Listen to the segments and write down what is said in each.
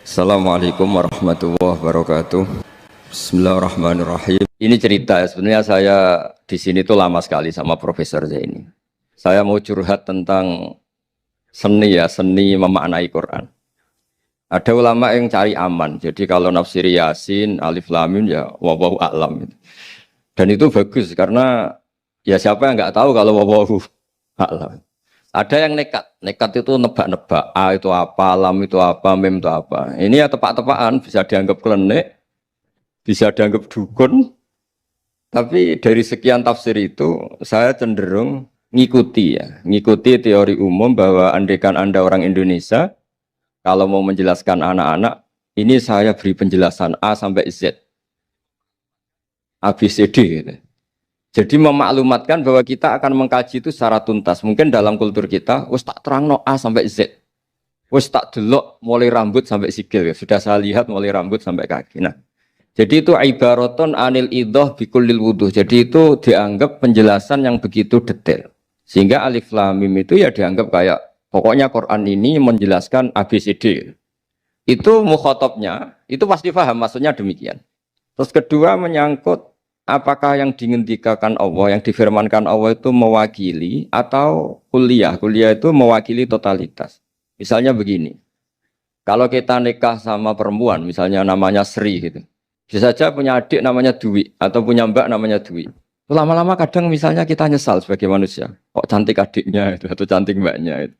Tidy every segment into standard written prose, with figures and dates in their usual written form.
Assalamualaikum warahmatullahi wabarakatuh. Bismillahirrahmanirrahim. Ini cerita ya, sebenarnya saya di sini tuh lama sekali sama Profesor Zaini. Saya mau curhat tentang seni ya, seni memaknai Quran. Ada ulama yang cari aman. Jadi kalau nafsir Yasin, Alif Lam Mim ya wallahu a'lam. Dan itu bagus karena ya siapa yang nggak tahu kalau wallahu a'lam. Ada yang nekat itu nebak-nebak, A itu apa, lam itu apa, mim itu apa. Ini ya tepak-tepakan, bisa dianggap klenik, bisa dianggap dukun. Tapi dari sekian tafsir itu, saya cenderung ngikuti teori umum bahwa andaikan Anda orang Indonesia, kalau mau menjelaskan anak-anak, ini saya beri penjelasan A sampai Z, A, B, C, D gitu. Jadi memaklumatkan bahwa kita akan mengkaji itu secara tuntas. Mungkin dalam kultur kita, wis tak terangno A sampai Z. Wis tak delok mulai rambut sampai sikil. Sudah saya lihat mulai rambut sampai kaki. Nah, jadi itu ibaraton anil idhah bikullil wuduh. Jadi itu dianggap penjelasan yang begitu detail. Sehingga Alif Lam Mim itu ya dianggap kayak pokoknya Quran ini menjelaskan ABCD. Itu mukhatabnya, itu pasti paham maksudnya demikian. Terus kedua menyangkut apakah yang dingendikakan Allah, yang difirmankan Allah itu mewakili atau kuliah? Kuliah itu mewakili totalitas. Misalnya begini, kalau kita nikah sama perempuan, misalnya namanya Sri gitu, bisa saja punya adik namanya Dwi atau punya mbak namanya Dwi. Lama-lama kadang misalnya kita nyesal sebagai manusia, kok cantik adiknya itu atau cantik mbaknya itu.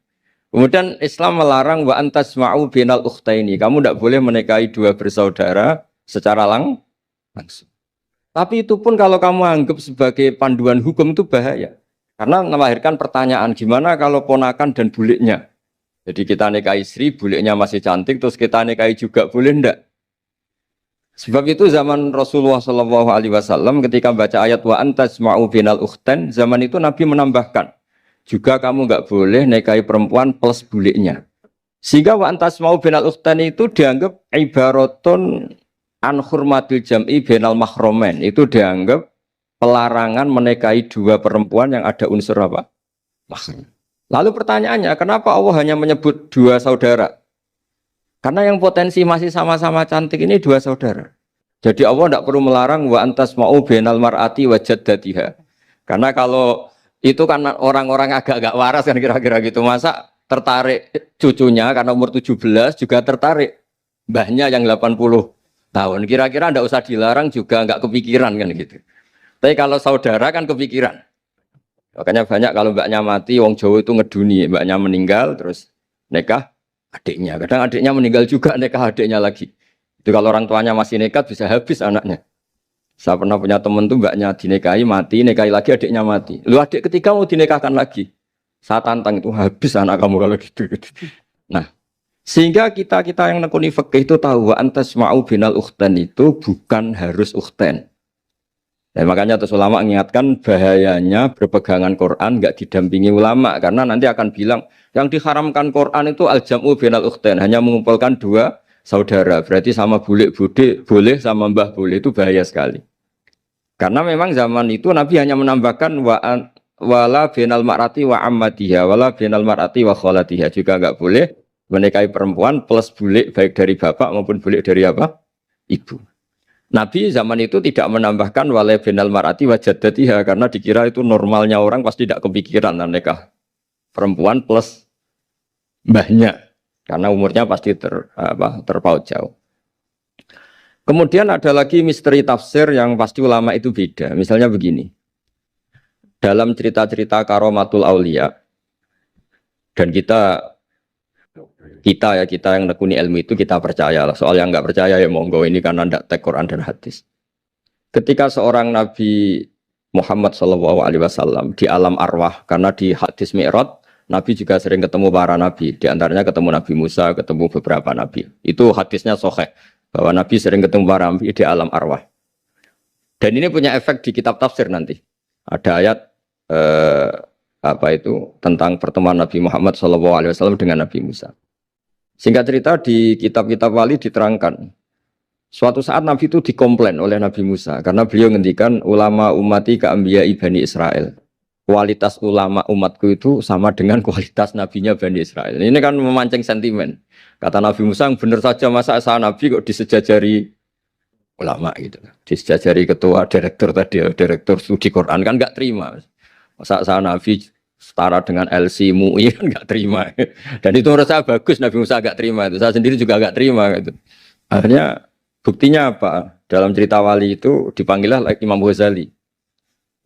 Kemudian Islam melarang wa antasma'u binal ukhtaini, kamu tidak boleh menikahi dua bersaudara secara langsung. Tapi itu pun kalau kamu anggap sebagai panduan hukum itu bahaya. Karena melahirkan pertanyaan, gimana kalau ponakan dan buliknya? Jadi kita nikahi Sri, buliknya masih cantik, terus kita nikahi juga, boleh enggak? Sebab itu zaman Rasulullah SAW ketika baca ayat wa antasma'u binal ukhtan, zaman itu Nabi menambahkan, juga kamu enggak boleh nikahi perempuan plus buliknya. Sehingga wa antasma'u binal ukhtan itu dianggap ibaratun an hurmatil jam'i bainal mahromen, itu dianggap pelarangan menikahi dua perempuan yang ada unsur apa? Mahram. Lalu pertanyaannya, kenapa Allah hanya menyebut dua saudara? Karena yang potensi masih sama-sama cantik ini dua saudara. Jadi Allah tidak perlu melarang wa antasma'u bainal mar'ati wa jaddatiha. Karena kalau itu kan orang-orang agak-agak waras kan kira-kira gitu, masa tertarik cucunya karena umur 17 juga tertarik mbahnya yang 80 tahun, kira-kira ndak usah dilarang juga nggak kepikiran kan gitu. Tapi kalau saudara kan kepikiran. Makanya banyak kalau mbaknya mati, wong Jawa itu ngeduni, mbaknya meninggal terus nikah adiknya. Kadang adiknya meninggal juga nikah adiknya lagi. Itu kalau orang tuanya masih nekat bisa habis anaknya. Saya pernah punya teman tuh mbaknya dinikahi mati, nikahi lagi adiknya mati. Lu adik ketiga mau dinikahkan lagi. Saya tantang itu habis anak kamu kalau gitu. Nah, sehingga kita yang nekuni fikih itu tahu wa antasma'u binal ukhtan itu bukan harus ukhtan. Dan makanya terus ulama mengingatkan bahayanya berpegangan Quran enggak didampingi ulama karena nanti akan bilang yang diharamkan Quran itu al-jam'u binal ukhtan, hanya mengumpulkan dua saudara. Berarti sama bulik bude boleh, sama mbah boleh, itu bahaya sekali. Karena memang zaman itu Nabi hanya menambahkan wala binal mar'ati wa ammatiha wala binal mar'ati wa kholatiha, juga enggak boleh menikahi perempuan plus bulik baik dari bapak maupun bulik dari apa? Ibu. Nabi zaman itu tidak menambahkan walai binal mar'ati wa jaddatiha karena dikira itu normalnya orang pasti tidak kepikiran nikah perempuan plus mbahnya karena umurnya pasti terpaut jauh. Kemudian ada lagi misteri tafsir yang pasti ulama itu beda. Misalnya begini. Dalam cerita-cerita karomatul aulia dan kita yang nekuni ilmu itu kita percaya lah. Soal yang nggak percaya ya monggo, ini karena tidak tek Quran dan hadis. Ketika seorang Nabi Muhammad SAW di alam arwah, karena di hadis Mi'raj Nabi juga sering ketemu para nabi, di antaranya ketemu Nabi Musa, ketemu beberapa nabi. Itu hadisnya sahih bahwa Nabi sering ketemu para nabi di alam arwah. Dan ini punya efek di kitab tafsir nanti. Ada ayat tentang pertemuan Nabi Muhammad SAW dengan Nabi Musa. Singkat cerita di kitab-kitab wali diterangkan, suatu saat Nabi itu dikomplain oleh Nabi Musa karena beliau ngendikan ulama ummati ka anbiya Bani Israel. kualitas ulama umatku itu sama dengan kualitas nabinya Bani Israel. Ini kan memancing sentimen. Kata Nabi Musa, benar saja masa saya nabi kok disejajari ulama gitu. Disejajari ketua direktur tadi, direktur studi Quran kan nggak terima. Masa saya nabi setara dengan LC MUI kan nggak terima. Dan itu menurut saya bagus Nabi Musa nggak terima itu. Saya sendiri juga nggak terima gitu. Akhirnya buktinya apa? Dalam cerita wali itu dipanggillah Imam Ghazali.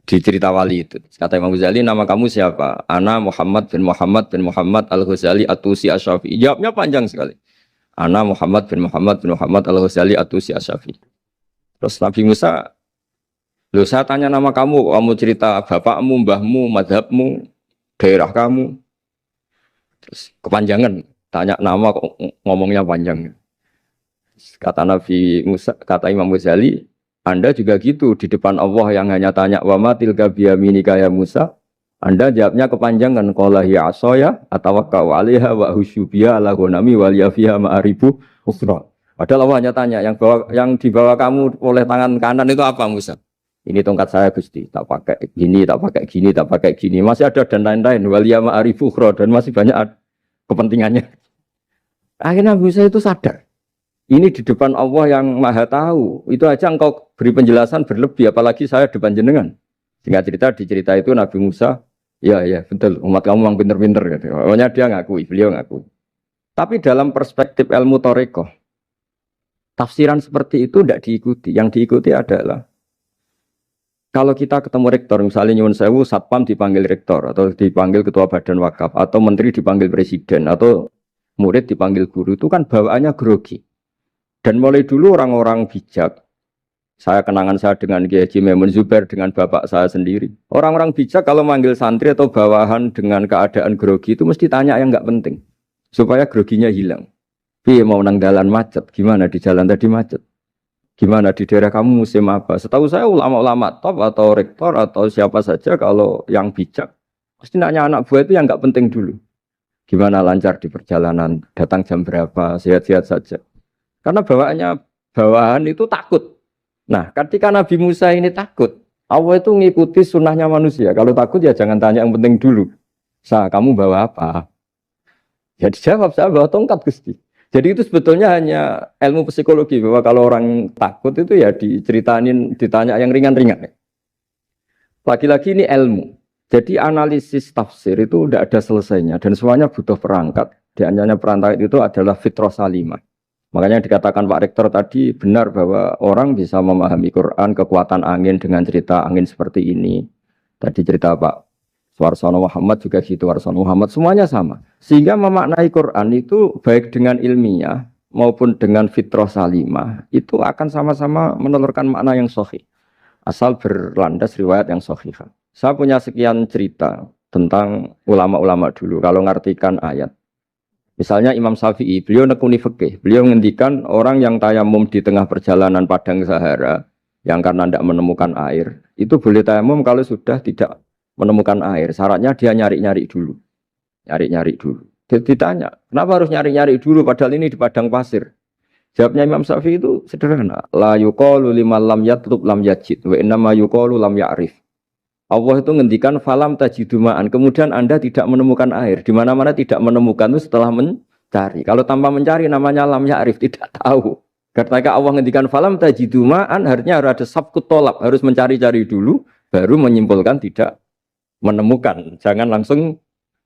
Di cerita wali itu kata Imam Ghazali, nama kamu siapa? Ana Muhammad bin Muhammad Al-Ghazali At-Tusi Asy-Syafi'i. Jawabnya panjang sekali. Ana Muhammad bin Muhammad Al-Ghazali At-Tusi Asy-Syafi'i. Terus Nabi Musa, loh saya tanya nama kamu, kamu cerita bapakmu, mbahmu, madhabmu, daerah kamu. Terus kepanjangan, tanya nama kok ngomongnya panjang. Kata Nabi Musa, kata Imam Ghazali, Anda juga gitu di depan Allah yang hanya tanya wa ma tilka biyaminika ya Musa. Anda jawabnya kepanjangan qala hiya asaya atawakkau 'alaiha wa husyubiya ala ghanami wa liya fiha ma'aribu ukhra. Padahal Allah hanya tanya yang dibawa kamu oleh tangan kanan itu apa Musa? Ini tongkat saya Gusti, tak pakai gini, tak pakai gini, tak pakai gini. Masih ada dan lain-lain wa liya ma'aribu ukhra dan masih banyak kepentingannya. Akhirnya Musa itu sadar. Ini di depan Allah yang maha tahu. Itu aja engkau beri penjelasan berlebih. Apalagi saya depan jenengan. Singkat cerita di cerita itu Nabi Musa. Ya betul. Umat kamu memang pinter-pinter. Gitu. Pokoknya dia ngakui. Beliau ngakui. Tapi dalam perspektif ilmu Thariqah. Tafsiran seperti itu tidak diikuti. Yang diikuti adalah. Kalau kita ketemu rektor. Misalnya nyuwun sewu. Satpam dipanggil rektor. Atau dipanggil ketua badan wakaf. Atau menteri dipanggil presiden. Atau murid dipanggil guru. Itu kan bawaannya grogi. Dan mulai dulu orang-orang bijak, saya kenangan saya dengan Kiai Haji Maimun Zubair, dengan bapak saya sendiri. Orang-orang bijak kalau manggil santri atau bawahan dengan keadaan grogi itu mesti tanya yang nggak penting. Supaya groginya hilang. Piye mau nang dalan macet, gimana di jalan tadi macet? Gimana di daerah kamu musim apa? Setahu saya ulama-ulama top atau rektor atau siapa saja kalau yang bijak, pasti nanya anak buah itu yang nggak penting dulu. Gimana lancar di perjalanan, datang jam berapa, sehat-sehat saja. Karena bawahan itu takut. Nah, ketika Nabi Musa ini takut, Allah itu ngikuti sunnahnya manusia. Kalau takut ya jangan tanya yang penting dulu. Kamu bawa apa? Ya dijawab, saya bawa tongkat Gusti. Jadi itu sebetulnya hanya ilmu psikologi. Bahwa kalau orang takut itu ya ditanya yang ringan-ringan. Lagi-lagi ini ilmu. Jadi analisis tafsir itu tidak ada selesainya. Dan semuanya butuh perangkat. Di antaranya perangkat itu adalah fitrah salimah. Makanya dikatakan Pak Rektor tadi benar bahwa orang bisa memahami Quran, kekuatan angin dengan cerita angin seperti ini. Tadi cerita Pak Suarsono Muhammad juga gitu, Warsono Muhammad, semuanya sama. Sehingga memaknai Quran itu baik dengan ilmiah maupun dengan fitrah salimah, itu akan sama-sama menelurkan makna yang sahih. Asal berlandas riwayat yang sahih. Saya punya sekian cerita tentang ulama-ulama dulu, kalau ngartikan ayat. Misalnya Imam Syafi'i, beliau nekuni fikih. Beliau menghentikan orang yang tayamum di tengah perjalanan padang Sahara, yang karena tidak menemukan air, itu boleh tayamum kalau sudah tidak menemukan air. Syaratnya dia nyari-nyari dulu. Nyari-nyari dulu. Dia ditanya, kenapa harus nyari-nyari dulu padahal ini di padang pasir? Jawabnya Imam Syafi'i itu sederhana. La yuqalu liman lam yatlub lam yajid, wa innama yuqalu lam ya'rif. Allah itu ngendikan falam tajidumaan. Kemudian Anda tidak menemukan air. Di mana-mana tidak menemukan itu setelah mencari. Kalau tanpa mencari namanya lam ya'rif, tidak tahu. Ketika Allah ngendikan falam tajidumaan, artinya harus ada sabkut tolak, harus mencari-cari dulu, baru menyimpulkan tidak menemukan. Jangan langsung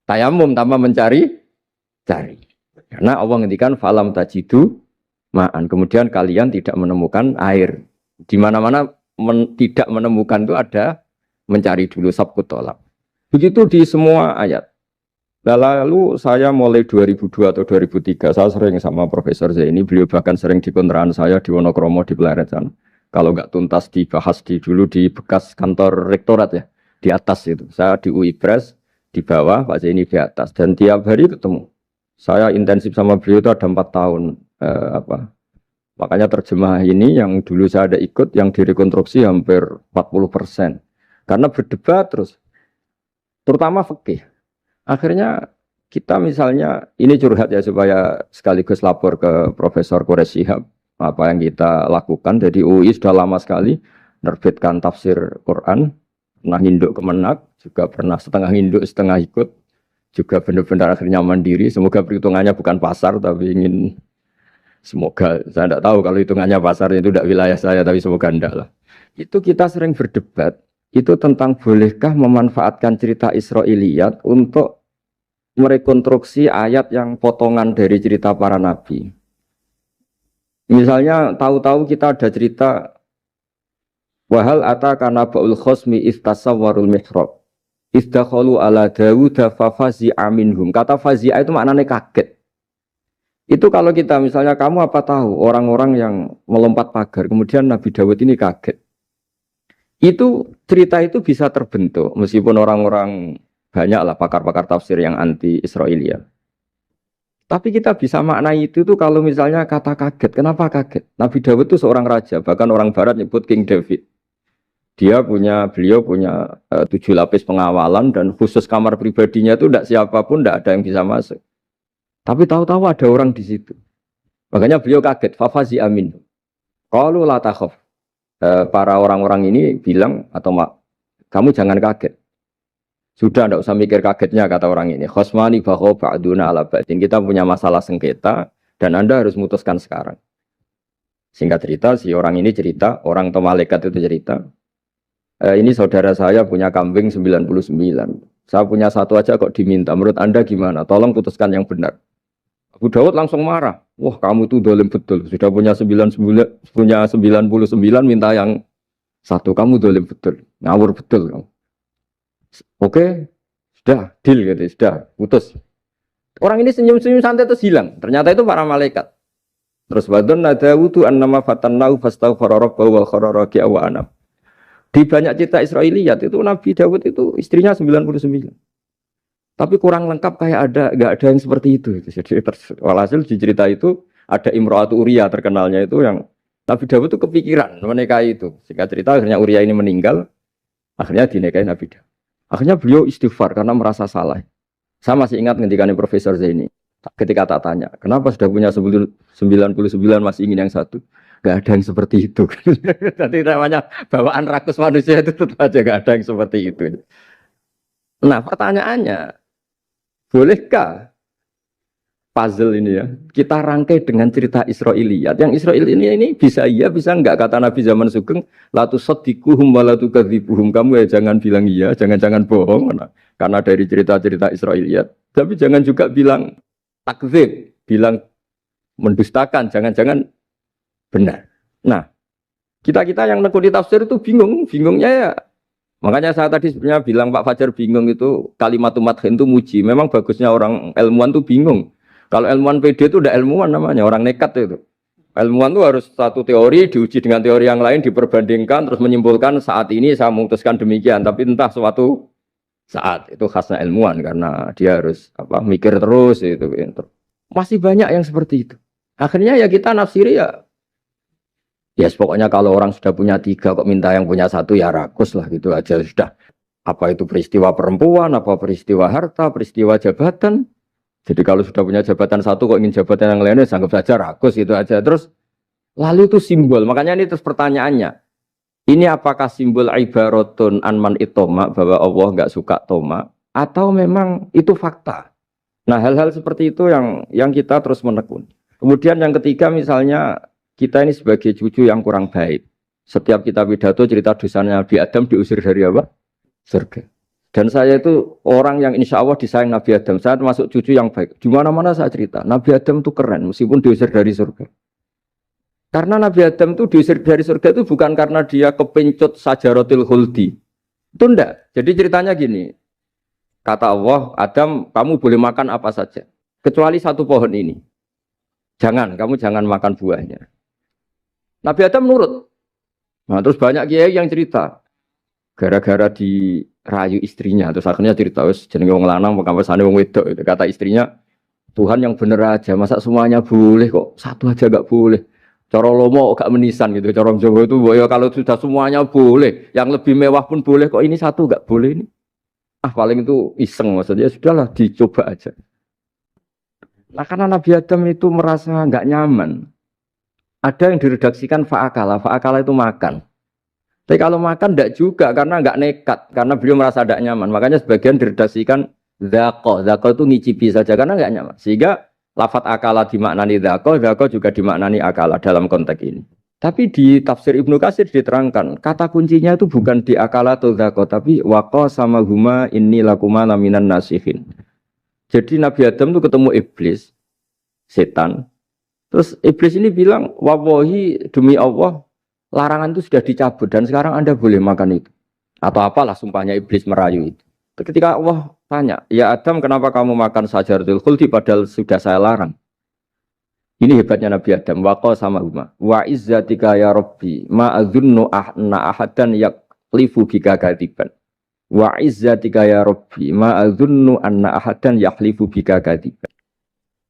tayamum tanpa mencari-cari. Karena Allah ngendikan falam tajidumaan. Kemudian kalian tidak menemukan air. Di mana-mana tidak menemukan itu ada mencari dulu sabkut tolak. Begitu di semua ayat. Lalu saya mulai 2002 atau 2003, saya sering sama Profesor Zaini, beliau bahkan sering di kontrakan saya di Wonokromo di Pleret sana. Kalau nggak tuntas dibahas dulu di bekas kantor rektorat ya, di atas itu. Saya di UI Press, di bawah, Pak Zaini di atas. Dan tiap hari ketemu. Saya intensif sama beliau itu ada 4 tahun. Makanya terjemah ini yang dulu saya ada ikut, yang direkonstruksi hampir 40%. Karena berdebat terus, terutama fikih. Akhirnya kita misalnya, ini curhat ya supaya sekaligus lapor ke Profesor Quraish Shihab, apa yang kita lakukan. Jadi UI sudah lama sekali menerbitkan tafsir Quran, pernah induk kemenak, juga pernah setengah induk, setengah ikut, juga benar-benar akhirnya mandiri. Semoga perhitungannya bukan pasar, tapi ingin semoga, saya tidak tahu kalau hitungannya pasar itu tidak wilayah saya, tapi semoga enggak lah. Itu kita sering berdebat, itu tentang bolehkah memanfaatkan cerita Israiliyat untuk merekonstruksi ayat yang potongan dari cerita para nabi. Misalnya tahu-tahu kita ada cerita wahal ataka naba'ul khosmi istasawwarul mihrab istakhalu ala Dawud fafazi'a minhum. Kata fazi'a itu maknanya kaget. Itu kalau kita misalnya kamu apa tahu orang-orang yang melompat pagar kemudian Nabi Dawud ini kaget. Itu cerita itu bisa terbentuk meskipun orang-orang banyaklah pakar-pakar tafsir yang anti Israiliyat. Tapi kita bisa maknai itu tuh kalau misalnya kata kaget. Kenapa kaget? Nabi Dawud itu seorang raja, bahkan orang barat nyebut King David. Beliau punya 7 lapis pengawalan dan khusus kamar pribadinya itu tidak siapapun, tidak ada yang bisa masuk. Tapi tahu-tahu ada orang di situ. Makanya beliau kaget. Fafazi amin. Qalu la takhaf. Para orang-orang ini bilang atau kamu jangan kaget. Sudah tidak usah mikir kagetnya kata orang ini. Khosmani bakho ba'duna ala ba'din. Kita punya masalah sengketa dan Anda harus memutuskan sekarang. Singkat cerita, si orang ini cerita, orang atau malaikat itu cerita. Ini saudara saya punya kambing 99. Saya punya satu aja kok diminta. Menurut Anda gimana? Tolong putuskan yang benar. Abu Dawud langsung marah. Wah, kamu tuh dolim betul. Sudah punya 99, minta yang satu. Kamu dolim betul. Ngawur betul kamu. Oke, sudah deal gitu, sudah putus. Orang ini senyum-senyum santai terus hilang. Ternyata itu para malaikat. Terus wadon nadawudu annama fatannahu fastaghfara rabbahu wa kharra raki'a wa anam. Di banyak cerita Israiliyat itu Nabi Dawud itu istrinya 99. Tapi kurang lengkap kayak enggak ada yang seperti itu. Jadi walhasil di cerita itu ada Imra'atu Uria terkenalnya itu yang Nabi Dawud itu kepikiran menikahi itu. Singkat cerita akhirnya Uria ini meninggal, akhirnya dinikahi Nabi Dawud. Akhirnya beliau istighfar karena merasa salah. Saya masih ingat ngendikane Profesor Zaini. Ketika tak tanya, kenapa sudah punya 99 masih ingin yang satu? Gak ada yang seperti itu. Jadi namanya bawaan rakus manusia itu tetap aja gak ada yang seperti itu. Nah pertanyaannya, bolehkah puzzle ini ya kita rangkai dengan cerita Israiliyat? Yang Israil ini bisa iya bisa enggak, kata Nabi zaman Sugeng, la tusaddiquhum wa la tukadzibuhum. Kamu ya jangan bilang iya, jangan bohong karena dari cerita-cerita Israiliyat. Tapi jangan juga bilang takdzib, bilang mendustakan, jangan-jangan benar. Nah, kita yang nekuni tafsir itu bingungnya ya. Makanya saya tadi sebenarnya bilang Pak Fajar bingung itu kalimat madhin itu muji. Memang bagusnya orang ilmuwan itu bingung. Kalau ilmuwan PD itu udah ilmuwan namanya, orang nekat itu. Ilmuwan itu harus satu teori diuji dengan teori yang lain, diperbandingkan, terus menyimpulkan saat ini saya memutuskan demikian. Tapi entah suatu saat itu khasnya ilmuwan karena dia harus mikir terus itu. Masih banyak yang seperti itu. Akhirnya ya kita nafsiri ya pokoknya kalau orang sudah punya 3 kok minta yang punya 1 ya rakus lah gitu aja sudah. Apa itu peristiwa perempuan, apa peristiwa harta, peristiwa jabatan. Jadi kalau sudah punya jabatan 1 kok ingin jabatan yang lainnya, anggap saja rakus gitu aja. Terus lalu itu simbol. Makanya ini terus pertanyaannya. Ini apakah simbol ibaratun anman itoma, bahwa Allah nggak suka toma, atau memang itu fakta? Nah hal-hal seperti itu yang kita terus menekuni. Kemudian yang ketiga misalnya kita ini sebagai cucu yang kurang baik. Setiap kita pidato cerita dosanya Nabi Adam diusir dari apa? Surga. Dan saya itu orang yang insya Allah disayang Nabi Adam. Saya termasuk cucu yang baik. Di mana-mana saya cerita. Nabi Adam itu keren meskipun diusir dari surga. Karena Nabi Adam itu diusir dari surga itu bukan karena dia kepencut sajaratil khuldi. Itu enggak. Jadi ceritanya gini. Kata Allah, Adam kamu boleh makan apa saja. Kecuali satu pohon ini. Kamu jangan makan buahnya. Nabi Adam nurut. Nah terus banyak kiai yang cerita. Gara-gara dirayu istrinya, terus akhirnya cerita, jenenge wong lanang, pekampesane wong wedok itu. Kata istrinya, Tuhan yang bener aja, masa semuanya boleh kok, satu aja gak boleh. Cara lomo gak menisan gitu, cara Jawa itu, ya kalau sudah semuanya boleh, yang lebih mewah pun boleh, kok ini satu gak boleh ini. Paling itu iseng maksudnya, sudahlah dicoba aja. Nah karena Nabi Adam itu merasa gak nyaman, ada yang diredaksikan fa'akala itu makan. Tapi kalau makan tidak juga karena nggak nekat, karena beliau merasa tidak nyaman. Makanya sebagian diredaksikan dzaqo. Dzaqo itu ngicipi saja karena nggak nyaman. Sehingga lafat akala dimaknani dzaqo juga dimaknani akala dalam konteks ini. Tapi di tafsir Ibnu Katsir diterangkan, kata kuncinya itu bukan di akala atau dzaqo, tapi waqa sama huma inni lakuma laminan nasihin. Jadi Nabi Adam itu ketemu iblis, setan. Terus iblis ini bilang, wallahi demi Allah, larangan itu sudah dicabut dan sekarang Anda boleh makan itu. Atau apalah sumpahnya iblis merayu itu. Ketika Allah tanya, ya Adam kenapa kamu makan sajaratul khuldi padahal sudah saya larang. Ini hebatnya Nabi Adam. Waqa sama huma. Wa izzatika ya Rabbi ma adzunnu anna ahadan yaklifu bika kadiban. Wa izzatika ya Rabbi ma adzunnu anna ahadan yaklifu bika kadiban.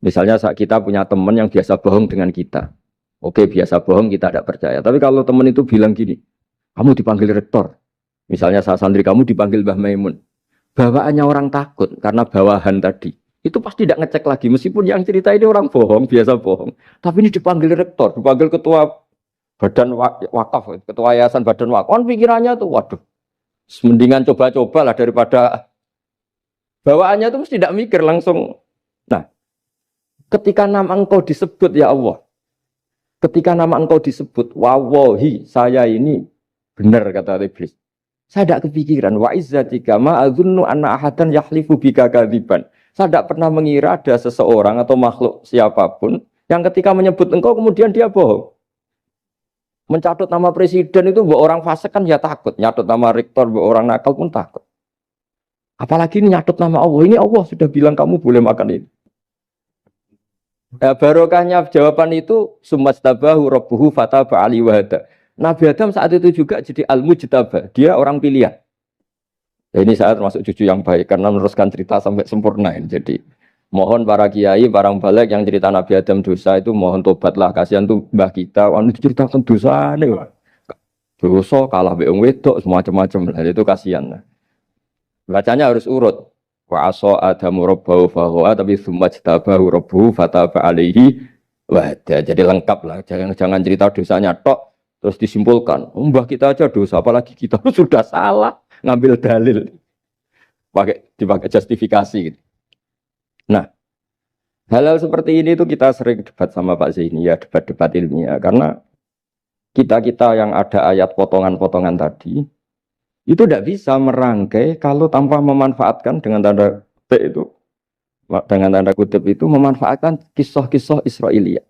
Misalnya saat kita punya teman yang biasa bohong dengan kita. Oke, biasa bohong kita tidak percaya. Tapi kalau teman itu bilang gini, kamu dipanggil rektor. Misalnya saat santri kamu dipanggil Mbah Maimun. Bawaannya orang takut karena bawahan tadi. Itu pasti tidak ngecek lagi. Meskipun yang cerita ini orang bohong, biasa bohong. Tapi ini dipanggil rektor, dipanggil ketua badan wakaf, ketua yayasan badan wakaf. Kan pikirannya tuh, waduh, mendingan coba-coba lah daripada bawaannya itu mesti tidak mikir langsung. Nah, ketika nama engkau disebut ya Allah. Ketika nama engkau disebut, wawahi, saya ini benar kata iblis. Saya tidak kepikiran, wa izzatika ma adzunnu anna ahadan yahlifu bika kadziban. Saya tidak pernah mengira ada seseorang atau makhluk siapapun yang ketika menyebut engkau kemudian dia bohong. Mencatut nama presiden itu buat orang fasik kan ya takut. Nyatut nama rektor buat orang nakal pun takut. Apalagi ini nyatut nama Allah. Ini Allah sudah bilang kamu boleh makan ini. Nah, barokahnya jawaban itu sumastabahu rabbuhu fataba ali wahada. Nabi Adam saat itu juga jadi al-mujtaba, dia orang pilihan. Nah, ini saya termasuk cucu yang baik karena meneruskan cerita sampai sempurna ini. Jadi mohon para kiai, para balik yang cerita Nabi Adam dosa itu mohon tobatlah, kasihan tuh mbah kita, anu diceritakan dosa nih. Dosa kalah be wong wedok semacam-macam lah, itu kasihan. Bacanya harus urut. Wa asa adamu rabbahu fahuwa tapi tsumma jtabahu rabbuhu fataba alaihi wa jadi lengkap lah, jangan cerita dosanya tok terus disimpulkan mbah kita aja dosa apalagi kita sudah salah ngambil dalil dipakai justifikasi gitu. Nah, hal-hal seperti ini tuh kita sering debat sama Pak Zaini ya, debat-debat ilmiah karena kita yang ada ayat potongan-potongan tadi itu tidak bisa merangkai kalau tanpa memanfaatkan dengan tanda kutip itu, dengan tanda kutip itu memanfaatkan kisah-kisah Israiliyah.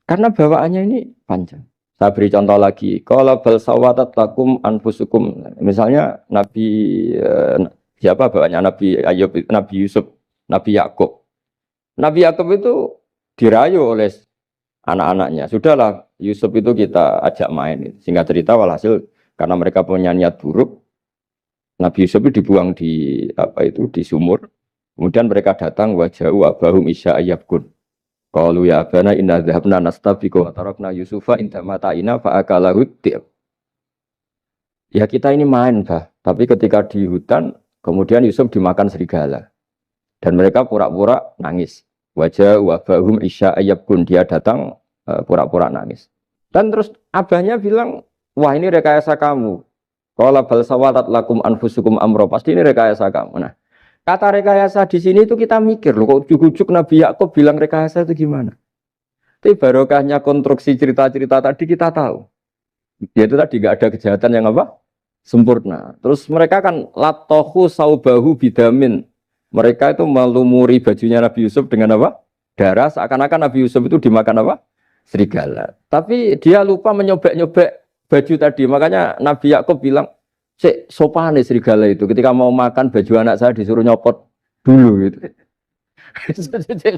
Karena bawaannya ini panjang. Saya beri contoh lagi. Qala bal sawatat lakum anfusukum. Misalnya Nabi siapa bawaannya Nabi Ayub, Nabi Yusuf, Nabi Yakub. Nabi Yakub itu dirayu oleh anak-anaknya. Sudahlah Yusuf itu kita ajak main. Singkat cerita walhasil karena mereka punya niat buruk, Nabi Yusuf itu dibuang di di sumur. Kemudian mereka datang waja'u abahum isya ayyabkun. Qalu ya abana inna dhahabna nastabiqu wa tarakna Yusufa inda mata'ina fa akalahu dhib. Ya kita ini main, Bah. Tapi ketika di hutan, kemudian Yusuf dimakan serigala. Dan mereka pura-pura nangis. Waja'u abahum isya ayyabkun. Dia datang pura-pura nangis. Dan terus abahnya bilang, wah ini rekayasa kamu. Qala bal sawatat lakum anfusukum amro. Pasti ini rekayasa kamu. Nah, kata rekayasa di sini itu kita mikir loh, kok ujuk-ujuk Nabi Yakub bilang rekayasa itu gimana? Tapi barokahnya konstruksi cerita-cerita tadi kita tahu. Yaitu tadi gak ada kejahatan yang apa? Sempurna. Terus mereka kan latohu saubahu bidamin. Mereka itu melumuri bajunya Nabi Yusuf dengan apa? Darah. Seakan-akan Nabi Yusuf itu dimakan apa? Serigala. Tapi dia lupa menyobek-nyobek baju tadi, makanya Nabi Yakub bilang, "Sik sopan serigala itu. Ketika mau makan baju anak saya disuruh nyopot dulu gitu."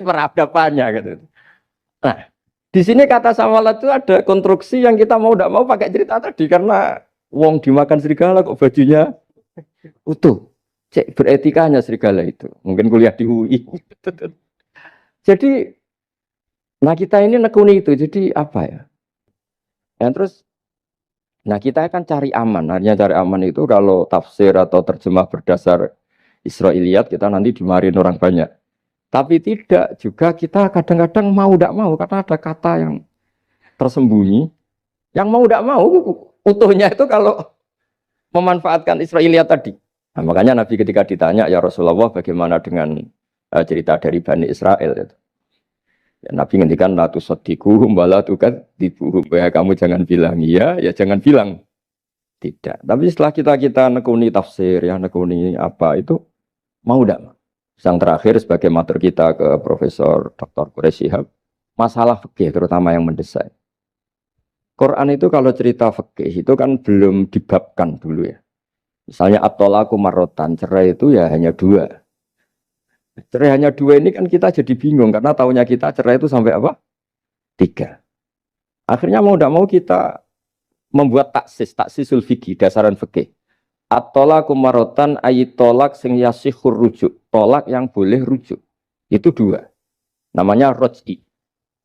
Peradabannya gitu. Nah, di sini kata samalat itu ada konstruksi yang kita mau tidak mau pakai cerita tadi karena wong dimakan serigala kok bajunya utuh. Cek beretikanya serigala itu. Mungkin kuliah di UI. Jadi, nah kita ini nekuni itu. Jadi apa ya? Dan terus nah kita akan cari aman, artinya cari aman itu kalau tafsir atau terjemah berdasar Israiliyat kita nanti dimarin orang banyak. Tapi tidak juga kita kadang-kadang mau tidak mau karena ada kata yang tersembunyi Yang mau tidak mau utuhnya itu kalau memanfaatkan Israiliyat tadi. Nah, makanya Nabi ketika ditanya, ya Rasulullah bagaimana dengan cerita dari Bani Israel itu. Ya, Nabi ngendikan la tusaddiquhum wa la tukadzibuhum. Ya kamu jangan bilang iya, ya jangan bilang tidak. Tapi setelah kita nekuni tafsir, ya nekuni apa itu mau tidak. Yang terakhir sebagai matur kita ke Profesor Dr. Quraish Shihab, masalah fikih terutama yang mendesak. Quran itu kalau cerita fikih itu kan belum dibabkan dulu ya. Misalnya at-thalaqu marratan, cerai itu ya hanya 2. Cerai hanya 2 ini kan kita jadi bingung karena taunya kita cerai itu sampai apa? 3. Akhirnya mau tidak mau kita membuat taksisul fikih, dasaran fikih. At-thalaqu marratan ayat tolak sing yasihur rujuk, tolak yang boleh rujuk. Itu 2. Namanya roj'i.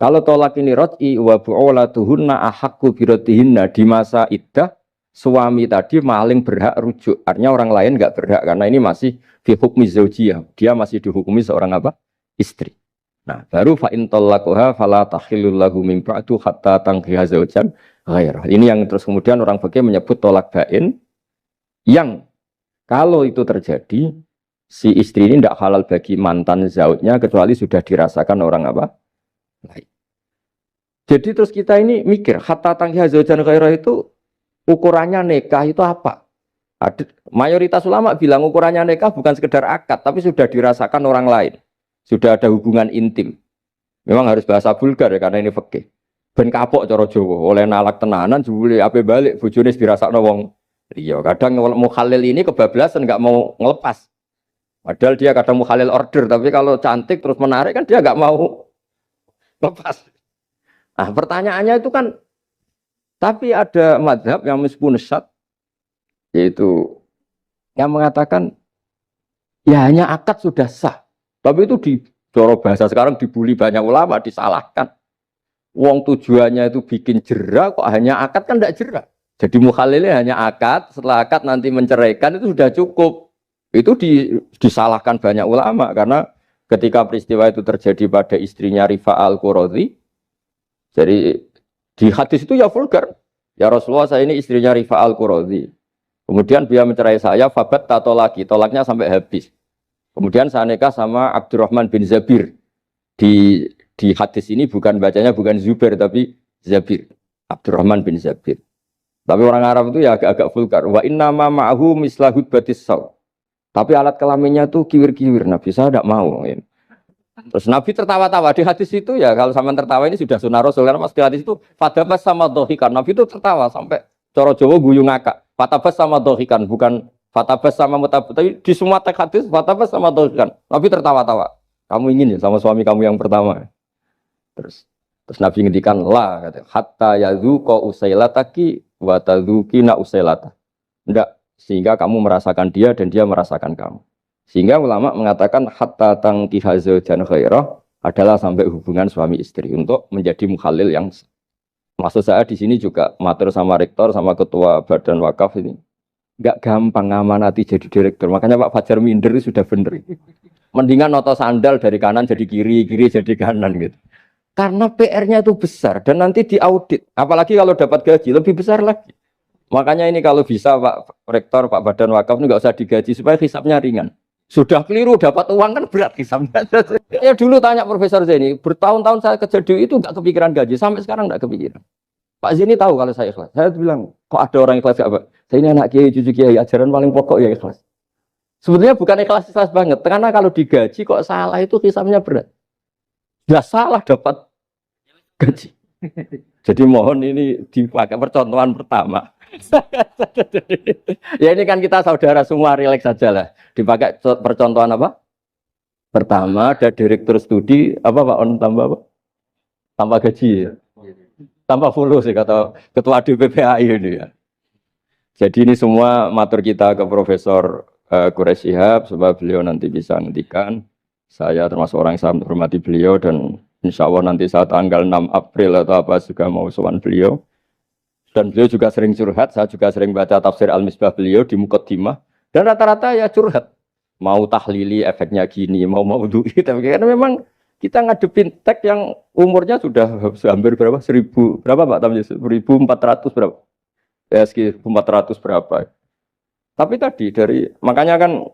Kalau tolak ini roj'i wa bu'ulatuhunna ahaqqu biratihinna, di masa iddah suami tadi maling berhak rujuk. Artinya orang lain enggak berhak karena ini masih fi hukmi zaujiyah. Dia masih dihukumi seorang apa? Istri. Nah, baru fa in talaquha fala tahillu lahu min ba'du hatta tankiha zaujan ghairah. Ini yang terus kemudian orang fikih menyebut tolak bain, yang kalau itu terjadi si istri ini tidak halal bagi mantan zaujnya kecuali sudah dirasakan orang apa? Lain. Jadi terus kita ini mikir hatta tankiha zaujan ghairah itu ukurannya nikah itu apa? Mayoritas ulama bilang ukurannya nikah bukan sekedar akad tapi sudah dirasakan orang lain. Sudah ada hubungan intim. Memang harus bahasa vulgar ya karena ini fikih. Ben kapok cara Jawa oleh nalak tenanan jebule ape balik bojone dirasakno wong. Iya, kadang mukhalil ini kebablasan nggak mau ngelepas. Padahal dia kadang mukhalil order, tapi kalau cantik terus menarik kan dia nggak mau lepas. Nah, pertanyaannya itu kan, tapi ada madhab yang meskipun syad, yaitu yang mengatakan ya hanya akad sudah sah. Tapi itu di coro bahasa sekarang dibully banyak ulama, disalahkan. Wong tujuannya itu bikin jera, kok hanya akad kan tidak jera. Jadi mukhalilnya hanya akad, setelah akad nanti menceraikan itu sudah cukup. Itu disalahkan banyak ulama karena ketika peristiwa itu terjadi pada istrinya Rifa al-Quradi, jadi di hadis itu ya vulgar. Ya Rasulullah, saya ini istrinya Rifa al-Quradi. Kemudian dia mencerai saya, fabat tato lagi, tolaknya sampai habis. Kemudian saya nikah sama Abdurrahman bin Zabir. Di hadis ini bukan bacanya bukan Zubair tapi Zabir. Abdurrahman bin Zabir. Tapi orang Arab itu ya agak-agak vulgar. Wa inna ma ma'ahu mislahud batis saw. Tapi alat kelaminnya tuh kiwir-kiwir. Nabi saya tidak mau. Terus Nabi tertawa-tawa di hadis itu ya. Kalau sama tertawa ini sudah sunnah Rasul. Karena mas di hadis itu fatabas sama dohikan. Nabi itu tertawa sampai coro Jawa guyu ngakak. Fatabas sama dohikan. Bukan fatabas sama mutabas. Tapi di semua teks hadis fatabas sama dohikan. Nabi tertawa-tawa. Kamu ingin ya sama suami kamu yang pertama. Terus Nabi ngendikan la. Hatta yadzuqa usailataki wa tadzukina usailata. Enggak, sehingga kamu merasakan dia dan dia merasakan kamu. Sehingga ulama mengatakan hatta tankiha zaujan ghairah adalah sampai hubungan suami istri untuk menjadi mukhalil yang maksud saya di sini juga matur sama rektor sama ketua badan wakaf ini. Enggak gampang ngamanati jadi direktur. Makanya Pak Fajar minder sudah bener. Mendingan noto sandal dari kanan jadi kiri, kiri jadi kanan gitu. Karena PR-nya itu besar dan nanti diaudit. Apalagi kalau dapat gaji lebih besar lagi. Makanya ini kalau bisa Pak Rektor, Pak Badan Wakaf ini nggak usah digaji supaya hisapnya ringan. Sudah keliru dapat uang kan berat hisapnya. Ya dulu tanya Profesor Zaini, bertahun-tahun saya kerja di itu nggak kepikiran gaji, sampai sekarang nggak kepikiran. Pak Zaini tahu kalau saya ikhlas. Saya bilang, kok ada orang ikhlas nggak Pak? Saya ini anak kiai, cucu kiai, ajaran paling pokok ya ikhlas. Sebetulnya bukan ikhlas banget, karena kalau digaji kok salah itu hisapnya berat. Nggak salah dapat gaji. Jadi mohon ini dipakai percontohan pertama. Ya ini kan kita saudara semua, rileks saja lah. Dipakai percontohan apa? Pertama ada direktur studi apa Pak On tambah apa? Tambah gaji ya. Tambah follow sih kata ketua DPPAI ini ya. Jadi ini semua matur kita ke Profesor Quraish Shihab supaya beliau nanti bisa ngendikan. Saya termasuk orang yang sangat menghormati beliau dan insya Allah nanti saat tanggal 6 April atau apa juga mau sowan beliau. Dan beliau juga sering curhat, saya juga sering baca tafsir Al-Misbah beliau di Muqaddimah. Dan rata-rata ya curhat. Mau tahlili efeknya gini, mau duit. Tapi karena memang Kita ngadepin teks yang umurnya sudah hampir berapa? 1000 berapa Pak Tamyiz? 1400 berapa? Ya sekitar 1400 berapa. Tapi tadi dari makanya kan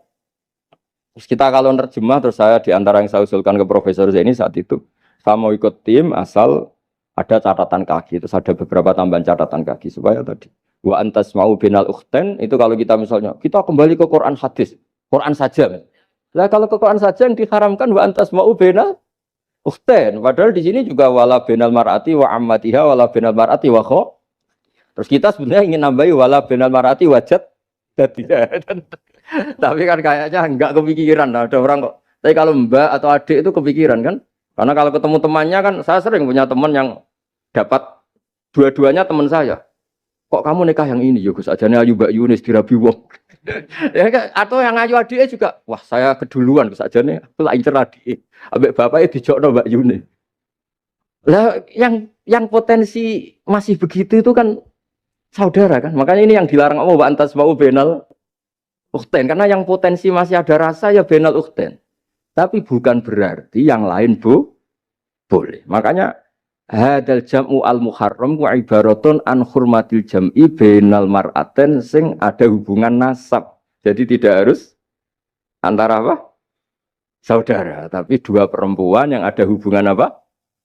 kita kalau nerjemah terus saya di antara yang saya usulkan ke Profesor Zaini saat itu saya mau ikut tim asal ada catatan kaki terus ada beberapa tambahan catatan kaki supaya tadi wa antas mau binal ukhten itu kalau kita misalnya kita kembali ke Quran hadis Quran saja. Nah kalau ke Quran saja yang diharamkan wa antas mau binal ukhten padahal di sini juga wala binal mar'ati wa ammatiha wala binal mar'ati wa kho. Terus kita sebenarnya ingin nambahi wala binal mar'ati wajat tapi kan kayaknya enggak kepikiran. Nah, ada orang kok. Tapi kalau mbak atau adik itu kepikiran kan? Karena kalau ketemu temannya kan, saya sering punya teman yang dapat dua-duanya teman saya. Kok kamu nikah yang ini? Ya Gus, ajane ayu Mbak Yunis dirabi wong. Ya, atau yang ayu adiknya juga, wah saya keduluan Gus ajane, aku tak incer adik. Ambek bapaknya dijokno Mbak Yunis. Lah yang potensi masih begitu itu kan saudara kan? Makanya ini yang dilarang Allah wa antas mau benal ukhten karena yang potensi masih ada rasa ya benal ukhten. Tapi bukan berarti yang lain boleh. Makanya hadal jam'u al muharram wa ibaratun an hurmatil jam'i benal mar'aten sing ada hubungan nasab. Jadi tidak harus antara apa? Saudara, tapi dua perempuan yang ada hubungan apa?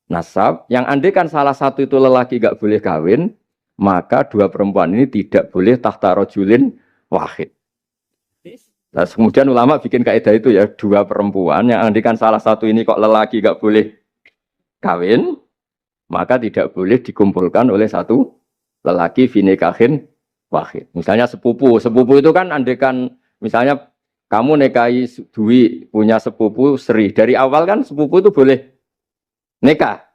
Nasab. Yang andai kan salah satu itu lelaki gak boleh kawin, maka dua perempuan ini tidak boleh tahta rajulin wahid. Nah, kemudian ulama bikin kaidah itu ya dua perempuan yang andikan salah satu ini kok lelaki gak boleh kawin maka tidak boleh dikumpulkan oleh satu lelaki finikahin wahid. Misalnya sepupu itu kan andikan misalnya kamu nikahi Dwi punya sepupu Sri dari awal kan sepupu itu boleh nikah.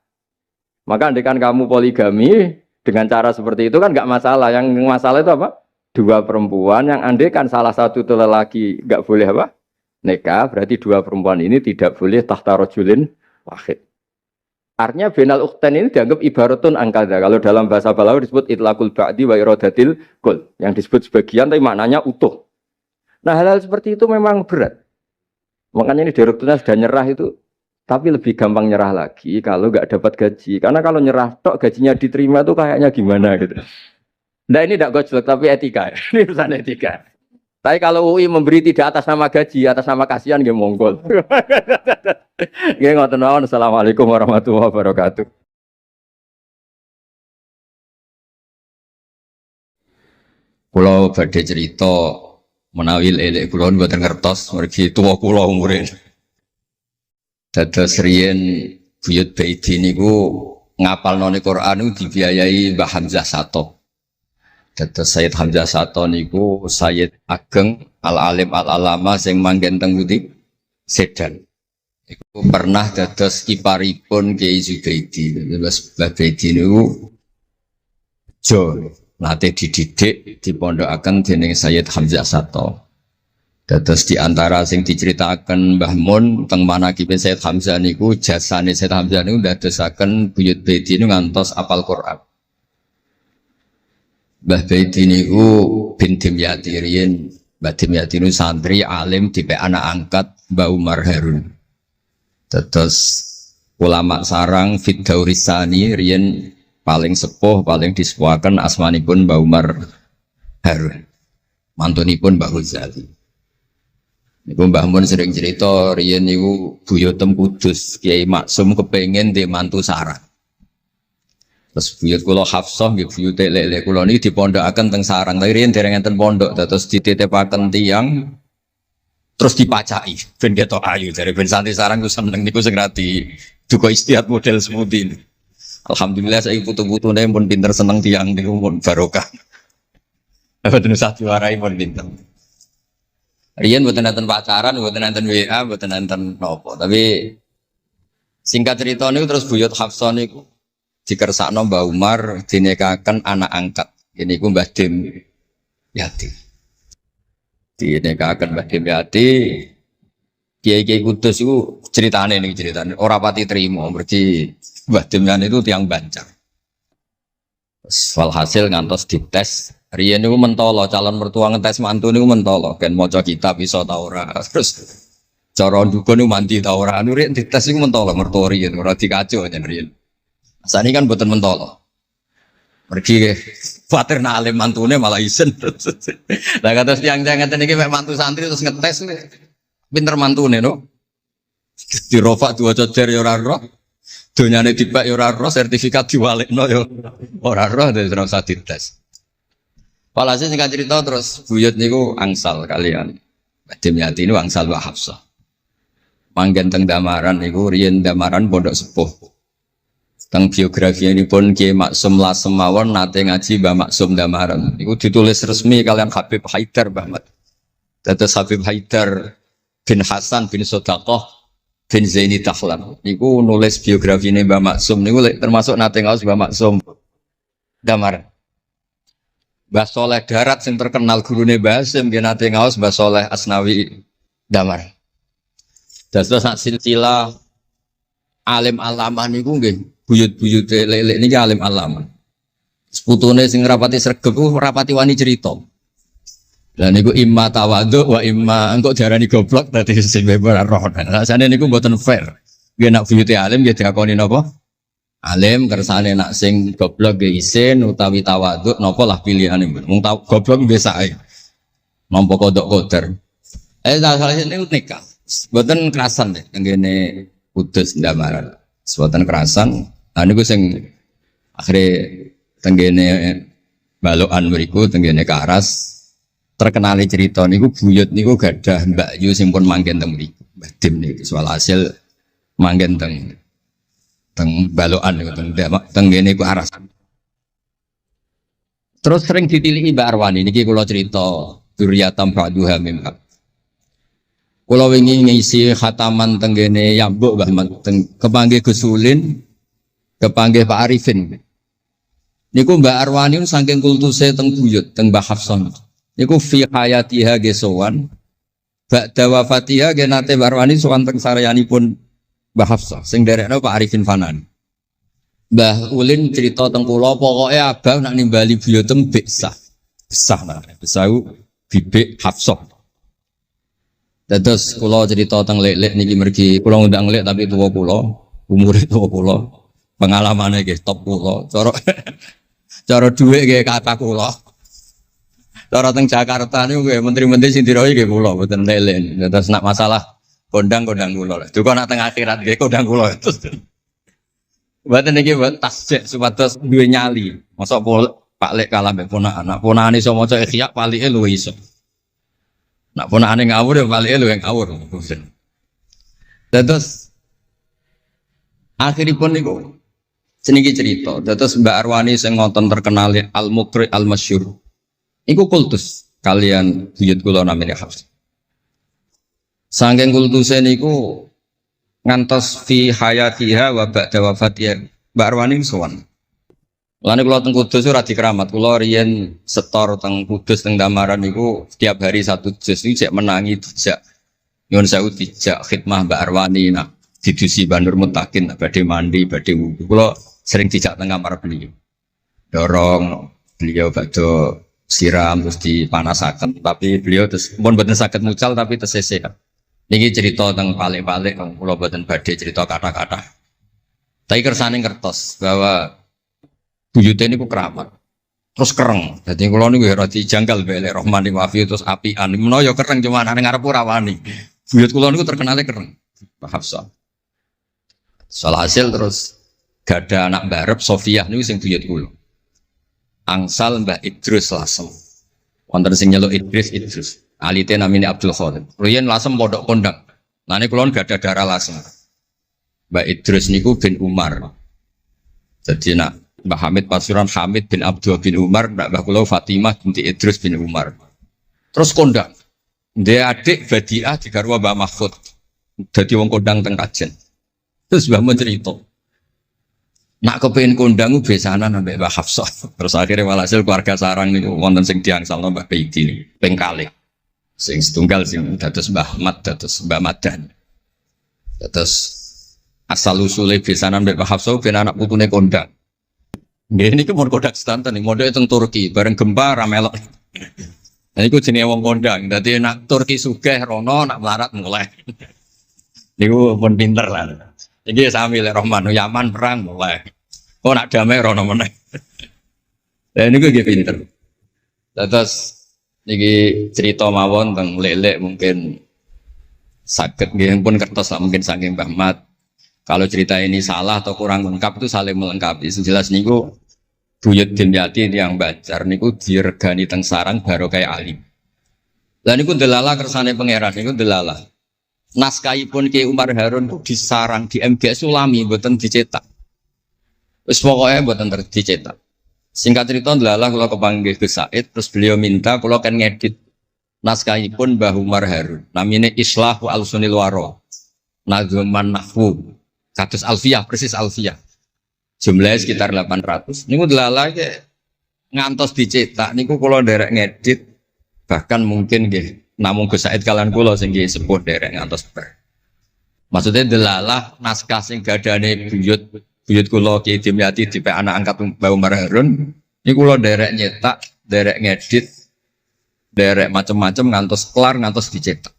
Maka andikan kamu poligami dengan cara seperti itu kan nggak masalah. Yang masalah itu apa? Dua perempuan yang andekan salah satu itu lelaki nggak boleh apa nikah berarti dua perempuan ini tidak boleh tahta rajulin wahid. Artinya benal ukhten ini dianggap ibaratun angkada. Kalau dalam bahasa Balawi disebut itlaqul ba'di wa iradatil kul yang disebut sebagian tapi maknanya utuh. Nah hal-hal seperti itu memang berat. Makanya ini direkturnya sudah nyerah itu tapi lebih gampang nyerah lagi kalau nggak dapat gaji karena kalau nyerah tok gajinya diterima itu kayaknya gimana gitu. Nah ini tidak gojlok tapi etika, ini urusan etika. Tapi kalau UI memberi tidak atas nama gaji, atas nama kasihan, dia monggol. Gak ngoten mawon. Assalamualaikum warahmatullahi wabarakatuh. Kulo badhe cerita menawi elek kulo mboten ngertos mergi tuwa kulo umure. Dados riyen buyut Baiti niku ngapalno Quran niku dibiayai Mbah Hamzah Sato. Dados Sayyid Hamzah Sato niku Sayyid Ageng Al-Alim Al-Alama sing manggen teng Putih Sedan. Iku pernah dados iparipun Kiai Zubaidi. Terus Mbah Baidi niku jo nate dididik dipondokaken dening Sayyid Hamzah Sato. Dados di antara sing diceritaken Mbah Mun teng manaqib Sayyid Hamzah niku jasane Sayyid Hamzah niku dadosaken buyut Baidi niku ngantos apal Quran. Mbah Baiti niku bin Dimyati riyen, Mbah Dimyati niku santri alim dipek anak angkat Mbah Umar Harun. Terus ulama sarang Fiddaurisani riyen paling sepuh, paling disepuhaken asmanipun Mbah Umar Harun. Mantunipun Mbah Ghazali. Niku Mbah Mun sering cerita riyen niku buyutem Kudus Kiai Maksum kepengin dhe mantu sarang. Terus buyut kula Hafsah nggih buyut lek-lek kula niki dipondokaken teng sarang. Tapi riyen dereng enten pondok terus dititipaken tiyang terus dipacaki ben ketok ayu jare ben santri sarang ku seneng niku sing rati duka istihad model semudi. Alhamdulillah saiki putu-putune pun pinter seneng tiyang niku pun barokah. Mboten usah diwarai pun pinter. Riyen mboten enten pacaran, mboten enten WA, mboten enten napa. Tapi singkat cerita niku terus buyut Hafsah niku dikersakno Mbah Umar dinikahaken anak angkat. Ini ku Mbah Dim Yati. Dinikahaken Mbah Dim Yati. Kiai-kiai Kudus itu ceritane nih ceritane. Ora pati trimo berarti Mbah Dim Yati itu tiang Banjar. Walhasil ngantos dites. Riyen niku mentolo calon mertua ngetes mantu niku mentolo. Kan maca kitab iso ta ora. Terus Cara dukun niku mandi ta ora anu riyen dites iku mentolo mertori ora dikaco jan riyen. Asane kan mboten mentolo. Pergi khawatir nak alim mantune malah isen. Lah kata tiang-tiang ngeten iki mek mantu santri terus ngetes pinter mantune no. Dirofa dua cocer ya ora roh. Donyane dibak ya ora roh, sertifikat diwalekno ya ora roh dadi ora usah dites. Walhasil sing cerita terus buyut niku angsal kalian. Badhe Yati ini angsal wa Hafsah. Manggen teng Damaran niku riyen Damaran pondok sepuh. Teng biografi ini pun Kiai Maksum Lasem mawon nate ngaji Mbah Maksum Damaran. Niku ditulis resmi kalian Habib Haidar Bahmat. Dados Habib Haidar bin Hasan bin Sodaqah bin Zaini Dahlan. Niku nulis biografi ini Mbah Maksum niku termasuk nate ngaos Mbah Maksum Damaran. Mbah Soleh Darat yang terkenal gurune Mbah Hasim nggih nate ngaos Mbah Soleh Asnawi Damaran. Dados sak silsilah alim alamah niku nggih buyut-buyute lelek niki alim alamah. Seputune sing rapati sregep ku rapati wani cerita. Lah niku imma tawadhu wa imma engko diarani goblok dadi sing ora roh. Rasane niku mboten fair. Nggih nak buyute alim nggih diakoni napa? Alim kersane nak sing goblok nggih isin utawi tawadhu napa lah pilihane. Wong goblok biasa ae. Nampa kodok koder. Salah niku nikah. Mboten kerasan deh tenggene Kudus Damaran. Mboten kerasan. Niku sing akhire tenggene balokan mriku tenggene Karas terkenali cerita niku buyut niku gadah Mbak Yu sing pun manggen teng mriku. Mbah Dim niku soal hasil manggen teng balokan niku tenggene Karas. Terus sering ditilihi Mbak Arwani niki kula cerita Duriyatam Ba'duha Mimhab. Kalau ingin ngisi khataman tenggene Yambuk Mbah kepanggih Gusulin, kepanggih Pak Arifin. Niku Mbak Arwani saking kultuse teng buyut teng Mbah Hafsan. Niku fi hayatiha gesowan. Ba'da wafatiha genate Mbak Arwani sowan teng saryanipun Mbah Hafsah sing derekno Pak Arifin Fanan. Mbah Ulin cerita teng kula pokoke abah nak nimbali buyutem besah. Besah nah, besau bibik Hafsah. Terus kula cerita teng lek-lek niki mergi kula ngundang lek tapi tuwa kula, umure tuwa kula, pengalamane nggih top kula. Cara dhuwit nggih kata kula. Cara teng Jakarta niku nggih menteri-menteri sing dirohi nggih kula mboten lek-lek. Terus nak masalah kondang kula. Duka nak teng akhirat nggih kondang kula. Mboten niki tasjek supados duwe nyali. Mosok Pak Lek kalah mbek ponakan. Nak ponakan iso maca Ikhya palike luwih iso. Nak ponakane ngawur ya palike luwih ngawur. Terus akhiripun niku seniki cerita. Terus Mbak Arwani sing ngonten terkenal Al-Muqri Al-Masyhur. Iku kultus kalian buyut kula namine Hafs. Saking kultuse niku ngantos fi hayatiha wa ba'da wafatiha Mbak Arwani sowan. Lane kula teng Kudus ora dikeramat, kula riyen setor teng Kudus teng Damaran niku setiap hari satu juz niku cek menangi dijak. Nyuwun sewu dijak khidmah Mbak Arwani nak didusi Bandur Mutakin badhe mandi, badhe wudu. Kula sering dijak teng kamar beliau. Dorong beliau badhe siram terus dipanasaken, tapi beliau terus pun mboten saged mucal tapi tesese. Niki cerita teng palik-palik kula mboten badhe cerita kata-kata. Tapi kersane ngertos bahwa buyute niku keramat. Terus kereng. Dadi kula niku ora dijanggal mbek Rahmani Wafi terus apian. Menawa ya kereng cuma nang ngarep ora wani. Buyut kula niku terkenale kereng. Pak Hafsah. Soal hasil terus gada anak barep Sofiah niku sing buyut kula. Angsal Mbah Idrus Lasem. Wonten sing nyeluk Idrus. Alite namine Abdul Khadir. Riyen Lasem pondok kondang. Lane kula gada darah Lasem. Mbah Idrus niku bin Umar. Jadi nak Mbah Hamid Pasuruan Hamid bin Abdul bin Umar, Mbah Kula Fatimah binti Idrus bin Umar. Terus kondang. Dia adik Badiah digarwa Mbah Mahfud. Dadi wong kondang teng Kajen. Terus Mbah mun cerita. Nak kepengin kondang besanan ambek Mbah Hafsah. Terus akhirnya walhasil keluarga sarang niku wonten sing diangsalno Mbah Baidi niku ping kalih. Sing setunggal sing dados Mbah Ahmad dados Mbah Madan. Terus asal usule besanan ambek Mbah Hafsah ben anak putune kondang. Nggih niki mon kodak sedanten ning mondhoke teng Turki bareng gempa ra melok. Nah niku jenenge wong kondang. Dadi nak Turki sugih rono nak melarat mulai. Niku pun pinter lah. Iki sami lek Rahman Yaman perang mulai. Oh nak damai rono meneh. Lah niku nggih pinter. Terus niki cerita mawon tentang lelek mungkin sakit nggih pun kertas lah mungkin saking Mbah Mat. Kalau cerita ini salah atau kurang lengkap itu saling melengkapi. Sejelas niku Buyut Dimyati yang Banjar niku diregani teng sarang baru kayak alim. Lah niku delala kersane pangeran niku delala. Naskahipun Ki Umar Harun itu disarang di MGS Sulami mboten dicetak. Wis pokoke mboten dicetak. Singkat cerita delala kula kepanggih Gus Said terus beliau minta kula kan ngedit naskahipun Mbah Umar Harun. Namine Islahu Al-Sunil Waro. Nadzuman Nahwu. Kados Alfiyah persis Alfiyah. Jumlahnya sekitar 800. Niku delala ngantos dicetak niku kula nderek ngedit bahkan mungkin nggih namung Gus Said kalian kula sing nggih sepuh nderek ngantos ber. Maksudnya delalah naskah sing gadane buyut kula Ki Dimyati dipek anak angkat Mbah Umar Harun niku kula nderek nyetak, nderek ngedit, nderek macam-macam ngantos kelar ngantos dicetak.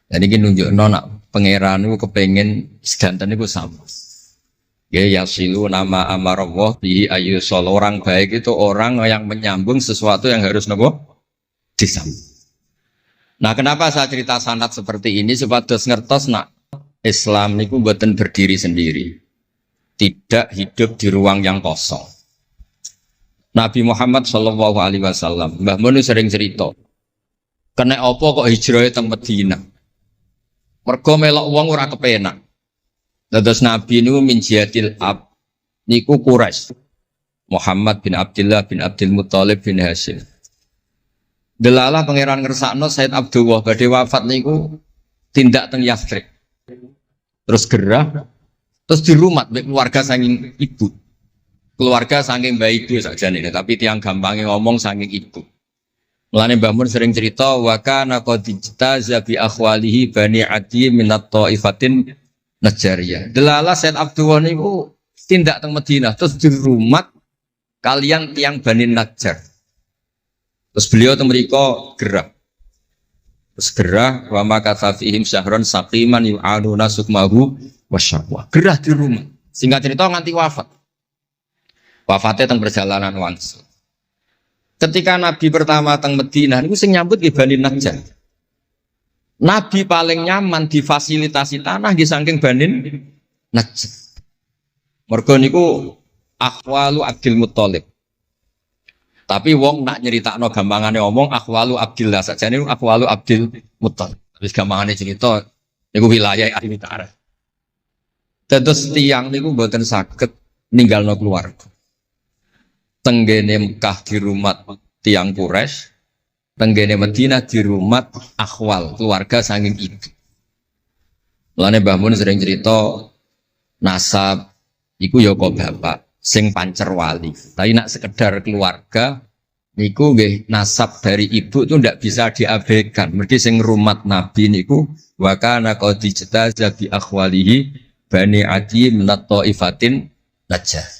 Dan ini nunjukno nak pangeran niku kepengin sedanten niku sama. Ya yasilu nama amarallah bihi ayyusol orang baik itu orang yang menyambung sesuatu yang harus nopo disambung. Nah, kenapa saya cerita sanad seperti ini supados ngertos nak Islam niku mboten berdiri sendiri. Tidak hidup di ruang yang kosong. Nabi Muhammad sallallahu alaihi wasallam, Mbah Mun sering cerita. Kena apa kok hijrah teng Madinah? Mergo melok wong ora kepenak. Dados Nabi niku min jihadil ab niku Quraisy. Muhammad bin Abdullah bin Abdul Muthalib bin Hashim. Delalah pangeran ngersakno Said Abdullah badhe wafat niku tindak teng Yathrib. Terus gerah terus dirumat mbek keluarga saking ibu. Keluarga saking mbak ibu sakjane tapi tiang gampangnya ngomong saking ibu. Mulane Mbah Mun sering cerita wa kana qad ijtaza bi akhwalihi bani Adi minat taifatin Najariyah. Delala Said Abdullah niku tindak teng Madinah terus dirumat kalian tiang Bani Najjar. Terus beliau teng mriko gerah. Terus gerah wa makatsa fihim syahron saqiman yu'aduna sukmahu wasyaqwa. Gerah di rumah. Singkat cerita nganti wafat. Wafatnya teng perjalanan wangsul. Ketika Nabi pertama teng Madinah niku sing nyambut nggih Bani Najjar. Nabi paling nyaman difasilitasi tanah di saking Bani Najjar. Mergo niku akhwalu Abdul Muthalib. Tapi wong nak nyeritakno gampangane omong akhwalu Abdillah sakjane akhwalu Abdul Muthalib. Wis gampangane cerita niku wilayah ahli tarikh. Dados tiyang niku mboten saged ninggalno keluarga. Tenggene Mekah di rumah tiang Quraisy, tenggene Madinah di rumah akhwal keluarga saking ibu. Mulane Mbah Mun sering cerita nasab iku ya kok bapak sing pancer wali. Tapi nak sekedar keluarga niku nggih nasab dari ibu itu ndak bisa diabaikan. Mergi sing rumat Nabi niku wa kana qad ijtaza bi akhwalihi bani Adi minat taifatin Najjar.